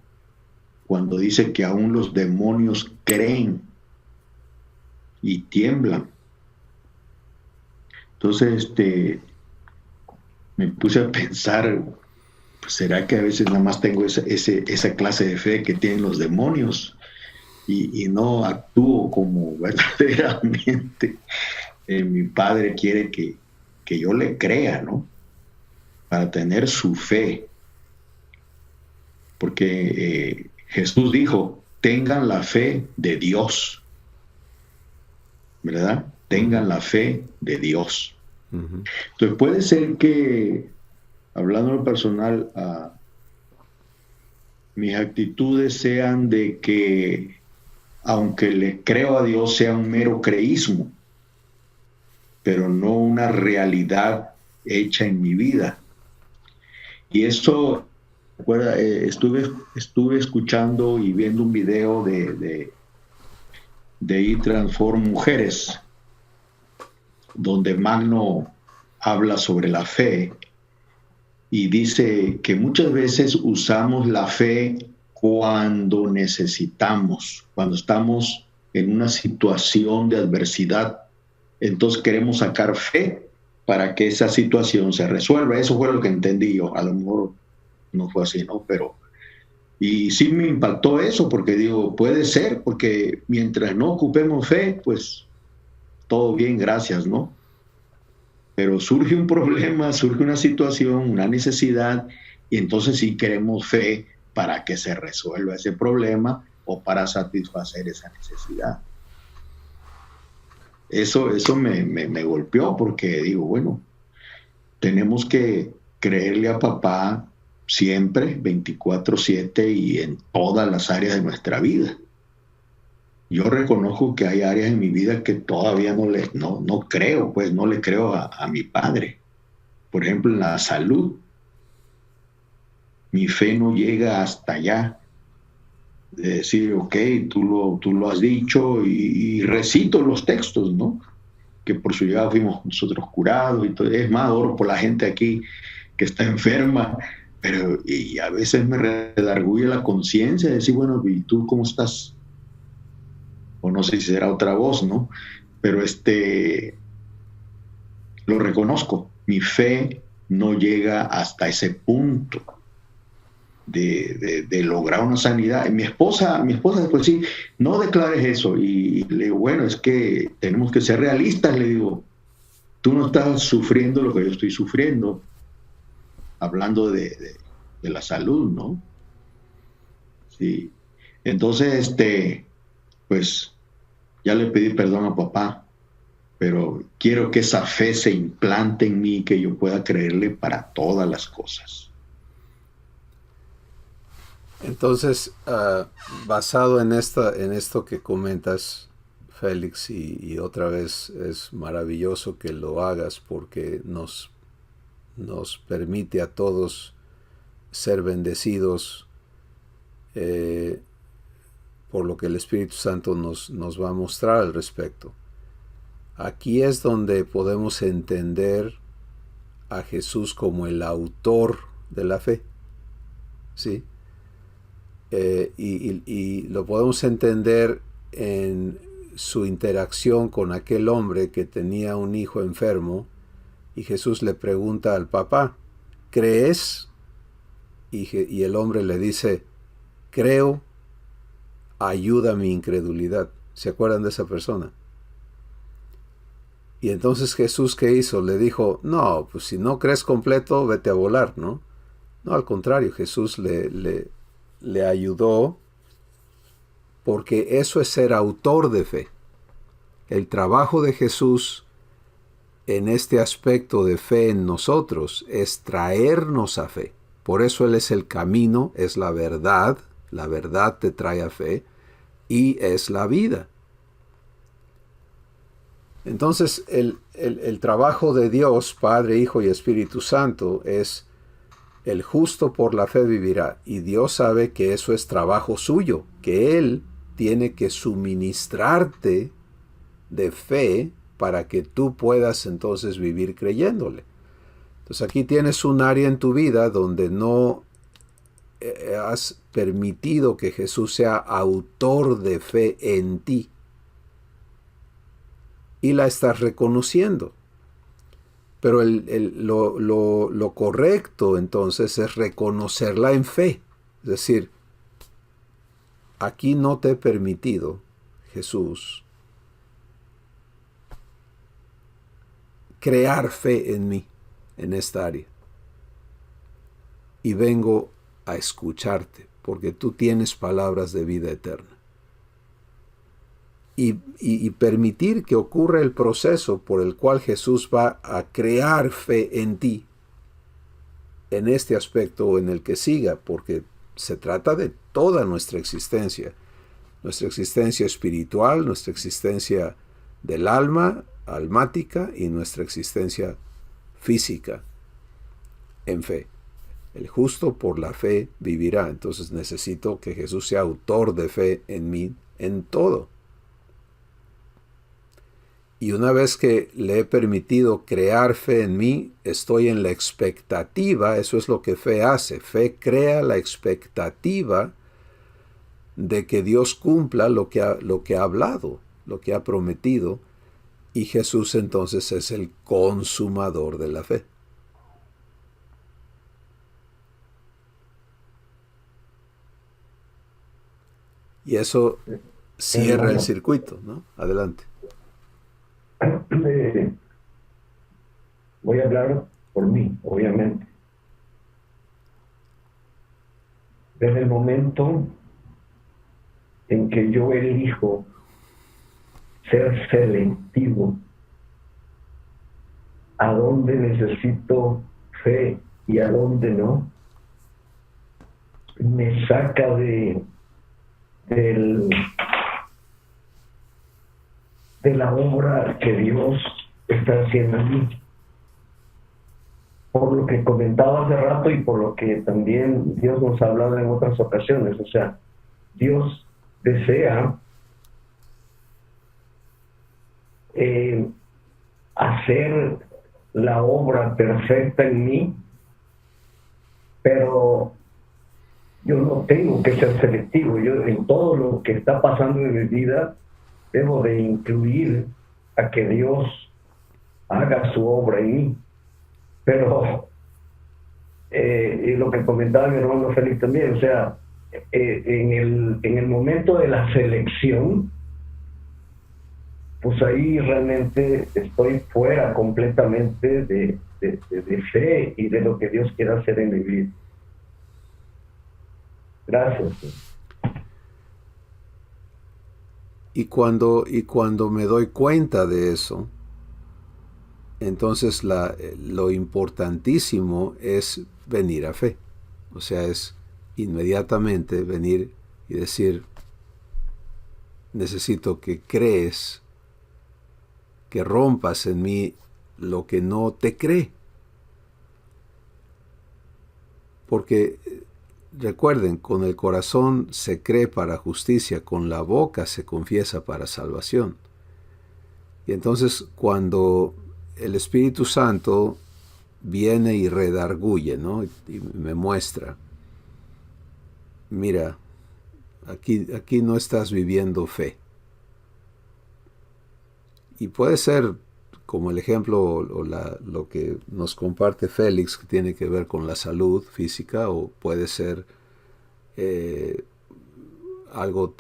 Cuando dice que aún los demonios creen y tiemblan. Entonces, me puse a pensar, pues, ¿será que a veces nada más tengo esa clase de fe que tienen los demonios y no actúo como verdaderamente mi Padre quiere que yo le crea, ¿no? Para tener su fe. Porque Jesús dijo, tengan la fe de Dios, ¿verdad? Tengan la fe de Dios. Uh-huh. Entonces puede ser que, hablando en lo personal, mis actitudes sean de que, aunque le creo a Dios, sea un mero creísmo, pero no una realidad hecha en mi vida. Y eso, estuve escuchando y viendo un video de iTransform Mujeres, donde Magno habla sobre la fe y dice que muchas veces usamos la fe cuando necesitamos, cuando estamos en una situación de adversidad, entonces queremos sacar fe para que esa situación se resuelva. Eso fue lo que entendí yo, a lo mejor no fue así, ¿no? Pero, y sí me impactó eso, porque digo, puede ser, porque mientras no ocupemos fe, pues todo bien, gracias, ¿no? Pero surge un problema, surge una situación, una necesidad, y entonces sí queremos fe para que se resuelva ese problema o para satisfacer esa necesidad. Eso me golpeó, porque digo, bueno, tenemos que creerle a papá siempre, 24/7 y en todas las áreas de nuestra vida. Yo reconozco que hay áreas en mi vida que todavía no creo, pues no le creo a mi padre. Por ejemplo, en la salud. Mi fe no llega hasta allá. De decir, ok, tú lo has dicho, y recito los textos, ¿no? Que por su llegada fuimos nosotros curados y todo. Es más, oro por la gente aquí que está enferma, pero y a veces me redarguye la conciencia de decir, bueno, ¿y tú cómo estás? O no sé si será otra voz, ¿no? Pero lo reconozco, mi fe no llega hasta ese punto de lograr una sanidad. Mi esposa después, sí, no declares eso. Y le digo, bueno, es que tenemos que ser realistas, le digo, tú no estás sufriendo lo que yo estoy sufriendo, hablando de la salud, ¿no? Sí. Entonces, pues ya le pedí perdón a papá, pero quiero que esa fe se implante en mí y que yo pueda creerle para todas las cosas. Entonces, basado en esto que comentas, Félix, y otra vez es maravilloso que lo hagas porque nos permite a todos ser bendecidos por lo que el Espíritu Santo nos va a mostrar al respecto. Aquí es donde podemos entender a Jesús como el autor de la fe, ¿sí? Y lo podemos entender en su interacción con aquel hombre que tenía un hijo enfermo, y Jesús le pregunta al papá, ¿crees? Y el hombre le dice, creo, ayuda mi incredulidad. ¿Se acuerdan de esa persona? Y entonces Jesús, ¿qué hizo? Le dijo, no, pues si no crees completo, vete a volar, ¿no? No, al contrario, Jesús le ayudó, porque eso es ser autor de fe. El trabajo de Jesús en este aspecto de fe en nosotros es traernos a fe. Por eso Él es el camino, es la verdad te trae a fe, y es la vida. Entonces el trabajo de Dios, Padre, Hijo y Espíritu Santo, es el justo por la fe vivirá. Y Dios sabe que eso es trabajo suyo, que Él tiene que suministrarte de fe para que tú puedas entonces vivir creyéndole. Entonces aquí tienes un área en tu vida donde no has permitido que Jesús sea autor de fe en ti. Y la estás reconociendo. Pero lo correcto entonces es reconocerla en fe. Es decir, aquí no te he permitido, Jesús, crear fe en mí, en esta área. Y vengo a escucharte, porque tú tienes palabras de vida eterna. Y permitir que ocurra el proceso por el cual Jesús va a crear fe en ti, en este aspecto o en el que siga, porque se trata de toda nuestra existencia espiritual, nuestra existencia del alma, almática, y nuestra existencia física en fe. El justo por la fe vivirá. Entonces necesito que Jesús sea autor de fe en mí, en todo. Y una vez que le he permitido crear fe en mí, estoy en la expectativa, eso es lo que fe hace. Fe crea la expectativa de que Dios cumpla lo que ha hablado, lo que ha prometido, y Jesús entonces es el consumador de la fe. Y eso cierra el circuito, ¿no? Adelante. Voy a hablar por mí, obviamente. Desde el momento en que yo elijo ser selectivo a dónde necesito fe y a dónde no, me saca de la obra que Dios está haciendo en mí. Por lo que comentaba hace rato y por lo que también Dios nos ha hablado en otras ocasiones. O sea, Dios desea hacer la obra perfecta en mí, pero yo no tengo que ser selectivo. Yo en todo lo que está pasando en mi vida debo de incluir a que Dios haga su obra en mí. Pero y lo que comentaba mi hermano Félix también, o sea, en el momento de la selección, pues ahí realmente estoy fuera completamente de fe y de lo que Dios quiere hacer en mi vida. Gracias. Y cuando me doy cuenta de eso, entonces lo importantísimo es venir a fe. O sea, es inmediatamente venir y decir, necesito que crees, que rompas en mí lo que no te cree. Porque recuerden, con el corazón se cree para justicia, con la boca se confiesa para salvación. Y entonces cuando el Espíritu Santo viene y redarguye, ¿no? Y me muestra, mira, aquí no estás viviendo fe. Y puede ser como el ejemplo o lo que nos comparte Félix, que tiene que ver con la salud física, o puede ser algo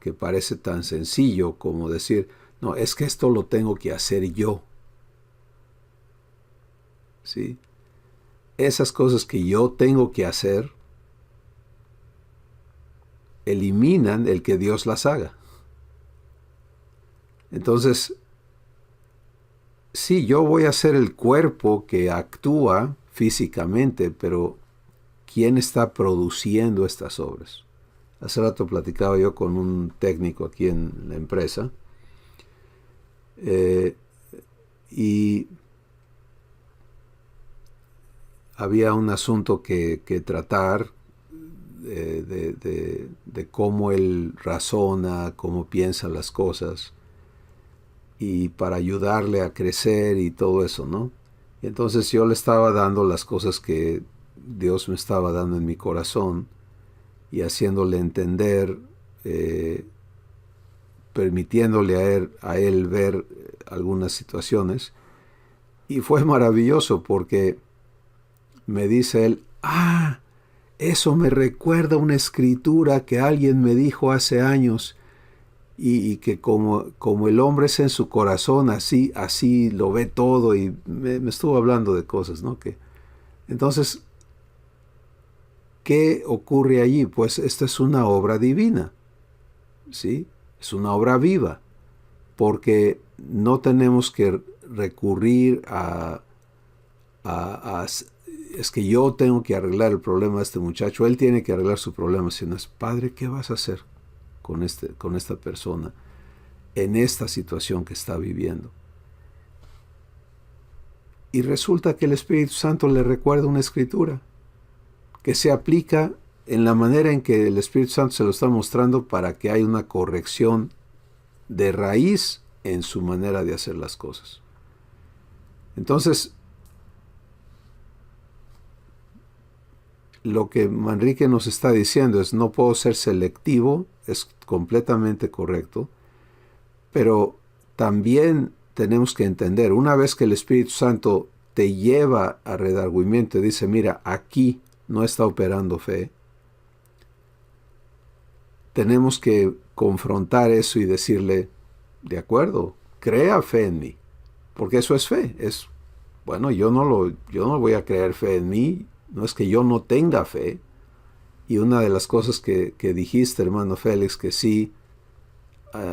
que parece tan sencillo como decir, no, es que esto lo tengo que hacer yo. ¿Sí? Esas cosas que yo tengo que hacer eliminan el que Dios las haga. Entonces, sí, yo voy a ser el cuerpo que actúa físicamente, pero ¿quién está produciendo estas obras? Hace rato platicaba yo con un técnico aquí en la empresa y había un asunto que tratar de cómo él razona, cómo piensa las cosas, y para ayudarle a crecer y todo eso, ¿no? Y entonces yo le estaba dando las cosas que Dios me estaba dando en mi corazón y haciéndole entender, permitiéndole a él ver algunas situaciones. Y fue maravilloso porque me dice él, eso me recuerda una escritura que alguien me dijo hace años, y que como el hombre es en su corazón, así lo ve todo, y me estuvo hablando de cosas, ¿no? Entonces, ¿qué ocurre allí? Pues esta es una obra divina, ¿sí? Es una obra viva, porque no tenemos que recurrir es que yo tengo que arreglar el problema de este muchacho, él tiene que arreglar su problema, sino es, Padre, ¿qué vas a hacer con esta persona en esta situación que está viviendo? Y resulta que el Espíritu Santo le recuerda una escritura que se aplica en la manera en que el Espíritu Santo se lo está mostrando, para que haya una corrección de raíz en su manera de hacer las cosas. Entonces, lo que Manrique nos está diciendo es, no puedo ser selectivo, es completamente correcto, pero también tenemos que entender, una vez que el Espíritu Santo te lleva a redargüimiento y dice, mira, aquí no está operando fe, tenemos que confrontar eso y decirle, de acuerdo, crea fe en mí, porque eso es fe, es, bueno, yo no voy a creer fe en mí, no es que yo no tenga fe. Y una de las cosas que dijiste, hermano Félix, que sí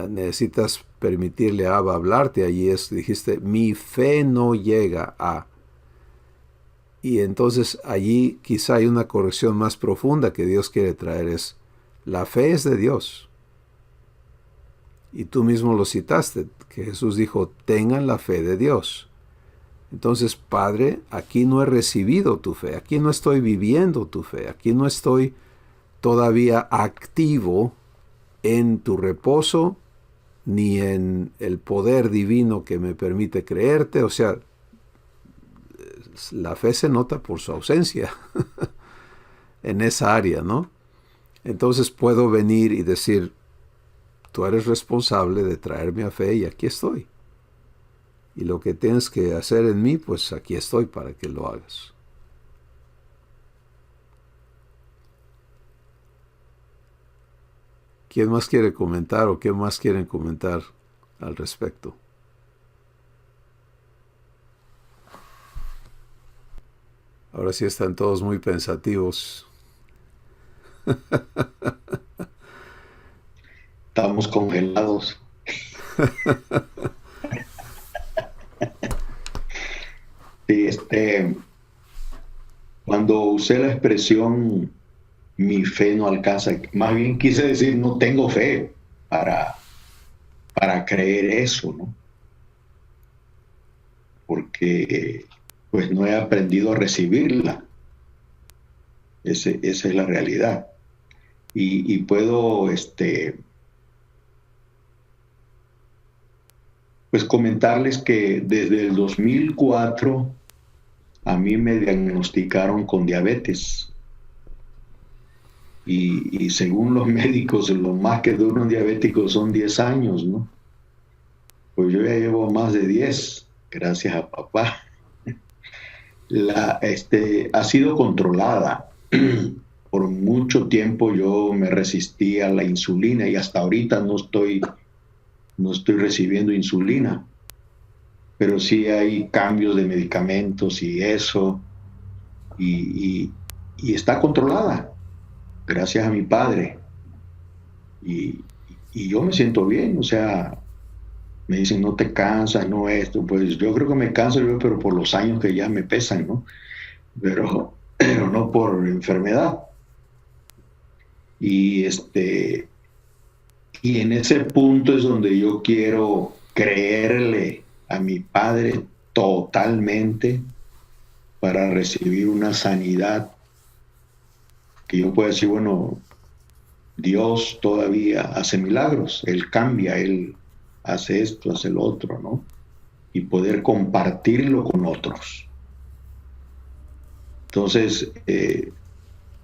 necesitas permitirle a Abba hablarte allí, dijiste, mi fe no llega a. Y entonces allí quizá hay una corrección más profunda que Dios quiere traer, es, la fe es de Dios. Y tú mismo lo citaste, que Jesús dijo, tengan la fe de Dios. Entonces, Padre, aquí no he recibido tu fe, aquí no estoy viviendo tu fe, aquí no estoy todavía activo en tu reposo, ni en el poder divino que me permite creerte. O sea, la fe se nota por su ausencia en esa área, ¿no? Entonces puedo venir y decir, tú eres responsable de traerme a fe y aquí estoy. Y lo que tienes que hacer en mí, pues aquí estoy para que lo hagas. ¿Quién más quiere comentar o qué más quieren comentar al respecto? Ahora sí están todos muy pensativos. Estamos congelados. Sí, cuando usé la expresión mi fe no alcanza, más bien quise decir no tengo fe para creer eso, ¿no? Porque pues no he aprendido a recibirla. Esa es la realidad. Y puedo pues comentarles que desde el 2004 a mí me diagnosticaron con diabetes. Y según los médicos, lo más que dura un diabético son 10 años, ¿no? Pues yo ya llevo más de 10, gracias a papá. Ha sido controlada. Por mucho tiempo yo me resistí a la insulina y hasta ahorita no estoy recibiendo insulina. Pero sí hay cambios de medicamentos y eso. Y está controlada, gracias a mi padre. Y yo me siento bien, o sea, me dicen, no te cansas, no esto. Pues yo creo que me canso yo, pero por los años que ya me pesan, ¿no? Pero no por enfermedad. Y en ese punto es donde yo quiero creerle a mi padre totalmente para recibir una sanidad que yo pueda decir, bueno, Dios todavía hace milagros, Él cambia, Él hace esto, hace lo otro, ¿no? Y poder compartirlo con otros. Entonces,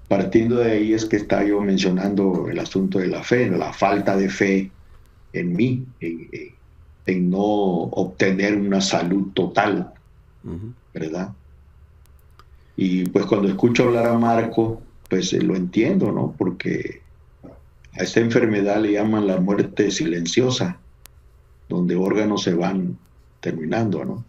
partiendo de ahí es que estaba yo mencionando el asunto de la fe, la falta de fe en mí, en no obtener una salud total, ¿verdad? Y pues cuando escucho hablar a Marco, pues lo entiendo, ¿no? Porque a esta enfermedad le llaman la muerte silenciosa, donde órganos se van terminando, ¿no?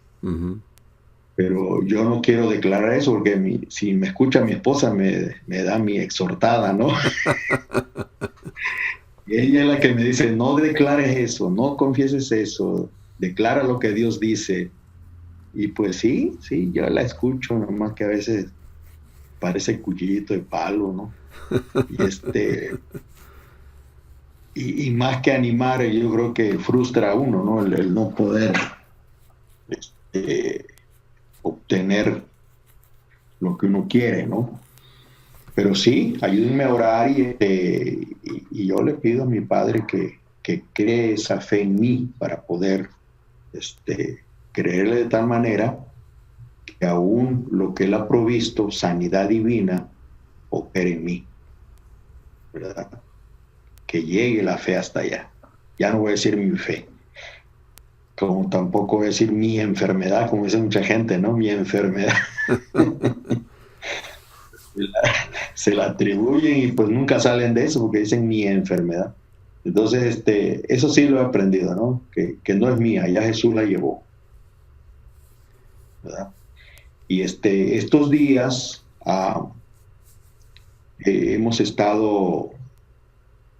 Pero yo no quiero declarar eso porque si me escucha mi esposa me da mi exhortada, ¿no? Y ella es la que me dice, no declares eso, no confieses eso, declara lo que Dios dice. Y pues sí, yo la escucho, nomás que a veces parece cuchillito de palo, ¿no? Y más que animar, yo creo que frustra a uno, ¿no? El no poder obtener lo que uno quiere, ¿no? Pero sí, ayúdenme a orar y yo le pido a mi Padre que cree esa fe en mí para poder creerle de tal manera que aún lo que Él ha provisto, sanidad divina, opere en mí, ¿verdad? Que llegue la fe hasta allá. Ya no voy a decir mi fe, como tampoco voy a decir mi enfermedad, como dice mucha gente, ¿no? Mi enfermedad. Se la atribuyen y pues nunca salen de eso porque dicen mi enfermedad. Entonces, eso sí lo he aprendido, ¿no? Que no es mía, ya Jesús la llevó, ¿verdad? Y estos días hemos estado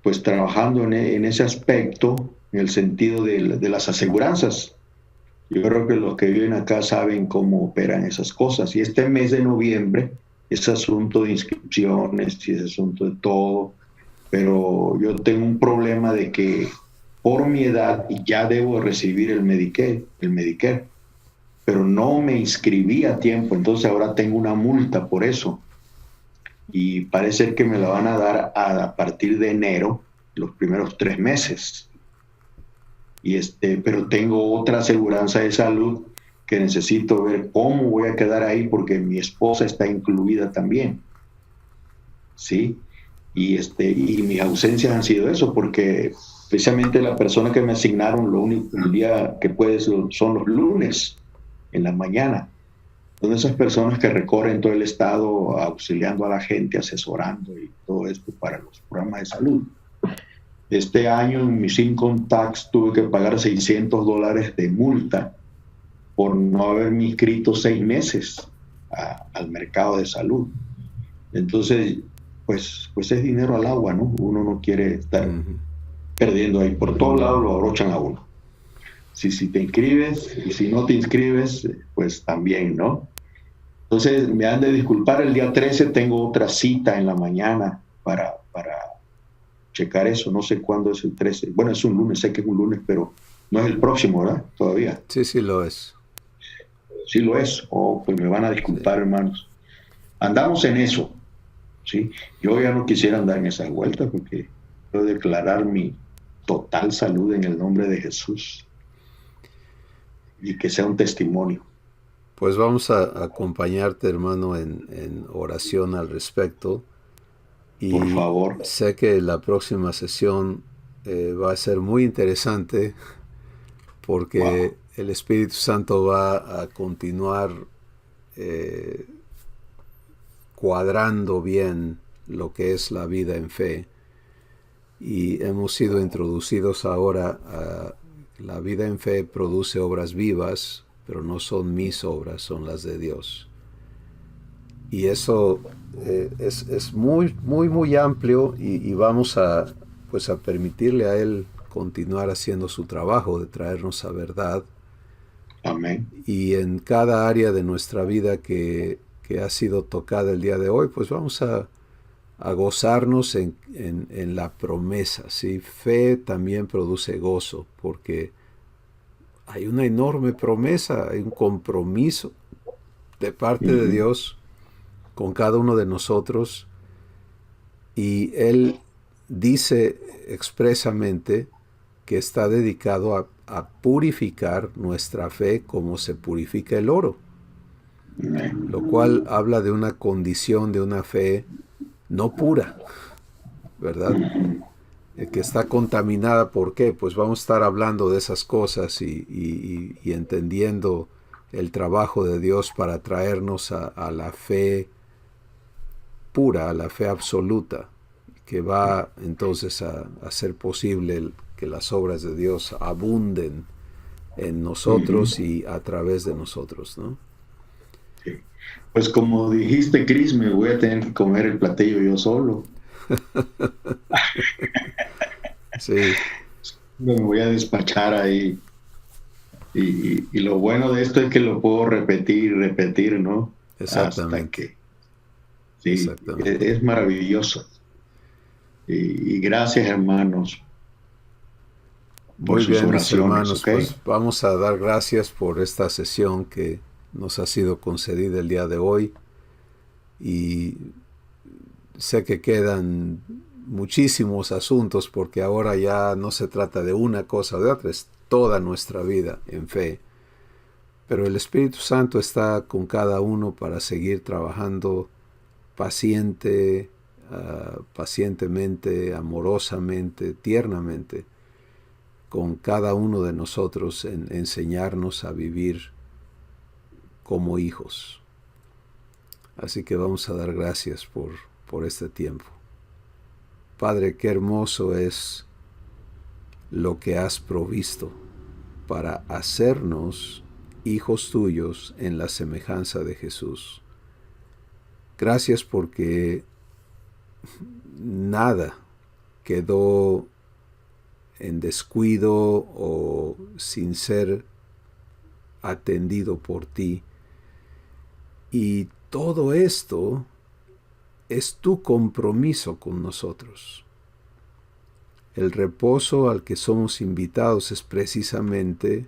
pues trabajando en ese aspecto, en el sentido de las aseguranzas. Yo creo que los que viven acá saben cómo operan esas cosas. Y este mes de noviembre es asunto de inscripciones y es asunto de todo. Pero yo tengo un problema de que por mi edad ya debo recibir el Medicare, pero no me inscribí a tiempo. Entonces ahora tengo una multa por eso. Y parece que me la van a dar a partir de enero, los primeros 3 meses. Pero tengo otra aseguranza de salud que necesito ver cómo voy a quedar ahí porque mi esposa está incluida también. ¿Sí? Y mis ausencias han sido eso, porque precisamente la persona que me asignaron, el día que puede son los lunes, en la mañana. Son esas personas que recorren todo el estado auxiliando a la gente, asesorando y todo esto para los programas de salud. Este año en mis income tax tuve que pagar $600 de multa por no haberme inscrito 6 meses al mercado de salud. Entonces, pues es dinero al agua, ¿no? Uno no quiere estar perdiendo ahí. Por todos lados lo abrochan a uno. Si te inscribes y si no te inscribes, pues también, ¿no? Entonces me han de disculpar, el día 13 tengo otra cita en la mañana para checar eso. No sé cuándo es el 13. Bueno, es un lunes, sé que es un lunes, pero no es el próximo, ¿verdad? Todavía. Sí, sí lo es. Sí lo es. Oh, pues me van a disculpar, sí, hermanos. Andamos en eso, ¿sí? Yo ya no quisiera andar en esas vueltas porque quiero declarar mi total salud en el nombre de Jesús y que sea un testimonio. Pues vamos a acompañarte, hermano, en oración al respecto. Y por favor. Sé que la próxima sesión va a ser muy interesante porque el Espíritu Santo va a continuar cuadrando bien lo que es la vida en fe. Y hemos sido introducidos ahora a la vida en fe produce obras vivas, pero no son mis obras, son las de Dios. Y eso es muy, muy, muy amplio y vamos a permitirle a Él continuar haciendo su trabajo de traernos a verdad. Amén. Y en cada área de nuestra vida que ha sido tocada el día de hoy, pues vamos a gozarnos en la promesa, ¿sí? Fe también produce gozo, porque hay una enorme promesa, hay un compromiso de parte de Dios con cada uno de nosotros, y Él dice expresamente que está dedicado a purificar nuestra fe como se purifica el oro, lo cual habla de una condición de una fe no pura, ¿verdad? Que está contaminada. ¿Por qué? Pues vamos a estar hablando de esas cosas y entendiendo el trabajo de Dios para traernos a la fe pura, a la fe absoluta, que va entonces a hacer posible que las obras de Dios abunden en nosotros y a través de nosotros, ¿no? Sí. Pues como dijiste, Cris, me voy a tener que comer el platillo yo solo. Sí. Me voy a despachar ahí. Y lo bueno de esto es que lo puedo repetir, ¿no? Exactamente. Sí, exactamente. Es maravilloso. Y gracias, hermanos. Muy bien, mis hermanos, ¿okay? Pues vamos a dar gracias por esta sesión que nos ha sido concedida el día de hoy, y sé que quedan muchísimos asuntos porque ahora ya no se trata de una cosa o de otra, es toda nuestra vida en fe, pero el Espíritu Santo está con cada uno para seguir trabajando pacientemente, amorosamente, tiernamente con cada uno de nosotros en enseñarnos a vivir como hijos. Así que vamos a dar gracias por este tiempo. Padre, qué hermoso es lo que has provisto para hacernos hijos tuyos en la semejanza de Jesús. Gracias porque nada quedó en descuido o sin ser atendido por ti. Y todo esto es tu compromiso con nosotros. El reposo al que somos invitados es precisamente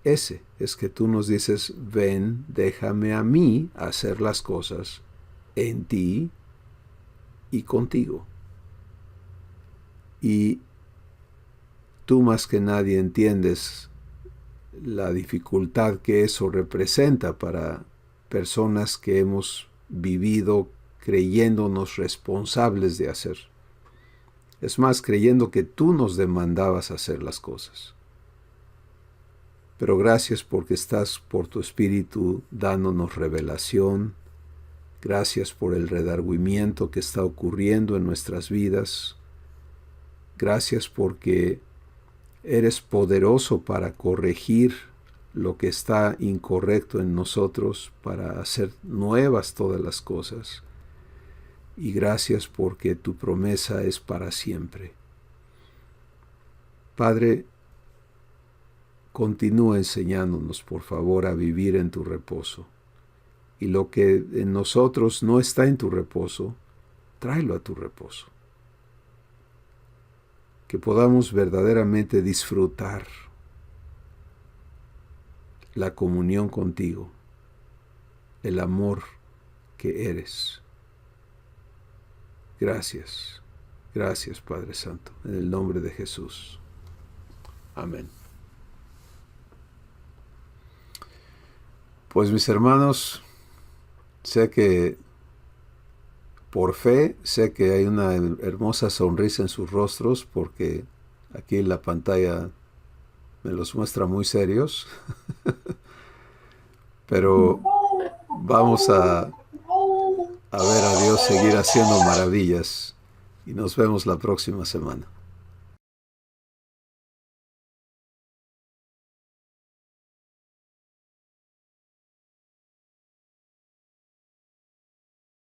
ese, es que tú nos dices, ven, déjame a mí hacer las cosas en ti y contigo. Y tú más que nadie entiendes la dificultad que eso representa para personas que hemos vivido creyéndonos responsables de hacer. Es más, creyendo que tú nos demandabas hacer las cosas. Pero gracias porque estás por tu Espíritu dándonos revelación. Gracias por el redargüimiento que está ocurriendo en nuestras vidas. Gracias porque eres poderoso para corregir lo que está incorrecto en nosotros, para hacer nuevas todas las cosas. Y gracias porque tu promesa es para siempre. Padre, continúa enseñándonos, por favor, a vivir en tu reposo. Y lo que en nosotros no está en tu reposo, tráelo a tu reposo. Que podamos verdaderamente disfrutar la comunión contigo, el amor que eres. Gracias, gracias Padre Santo, en el nombre de Jesús. Amén. Pues mis hermanos, sé que por fe, sé que hay una hermosa sonrisa en sus rostros porque aquí en la pantalla me los muestra muy serios. Pero vamos a ver a Dios seguir haciendo maravillas y nos vemos la próxima semana.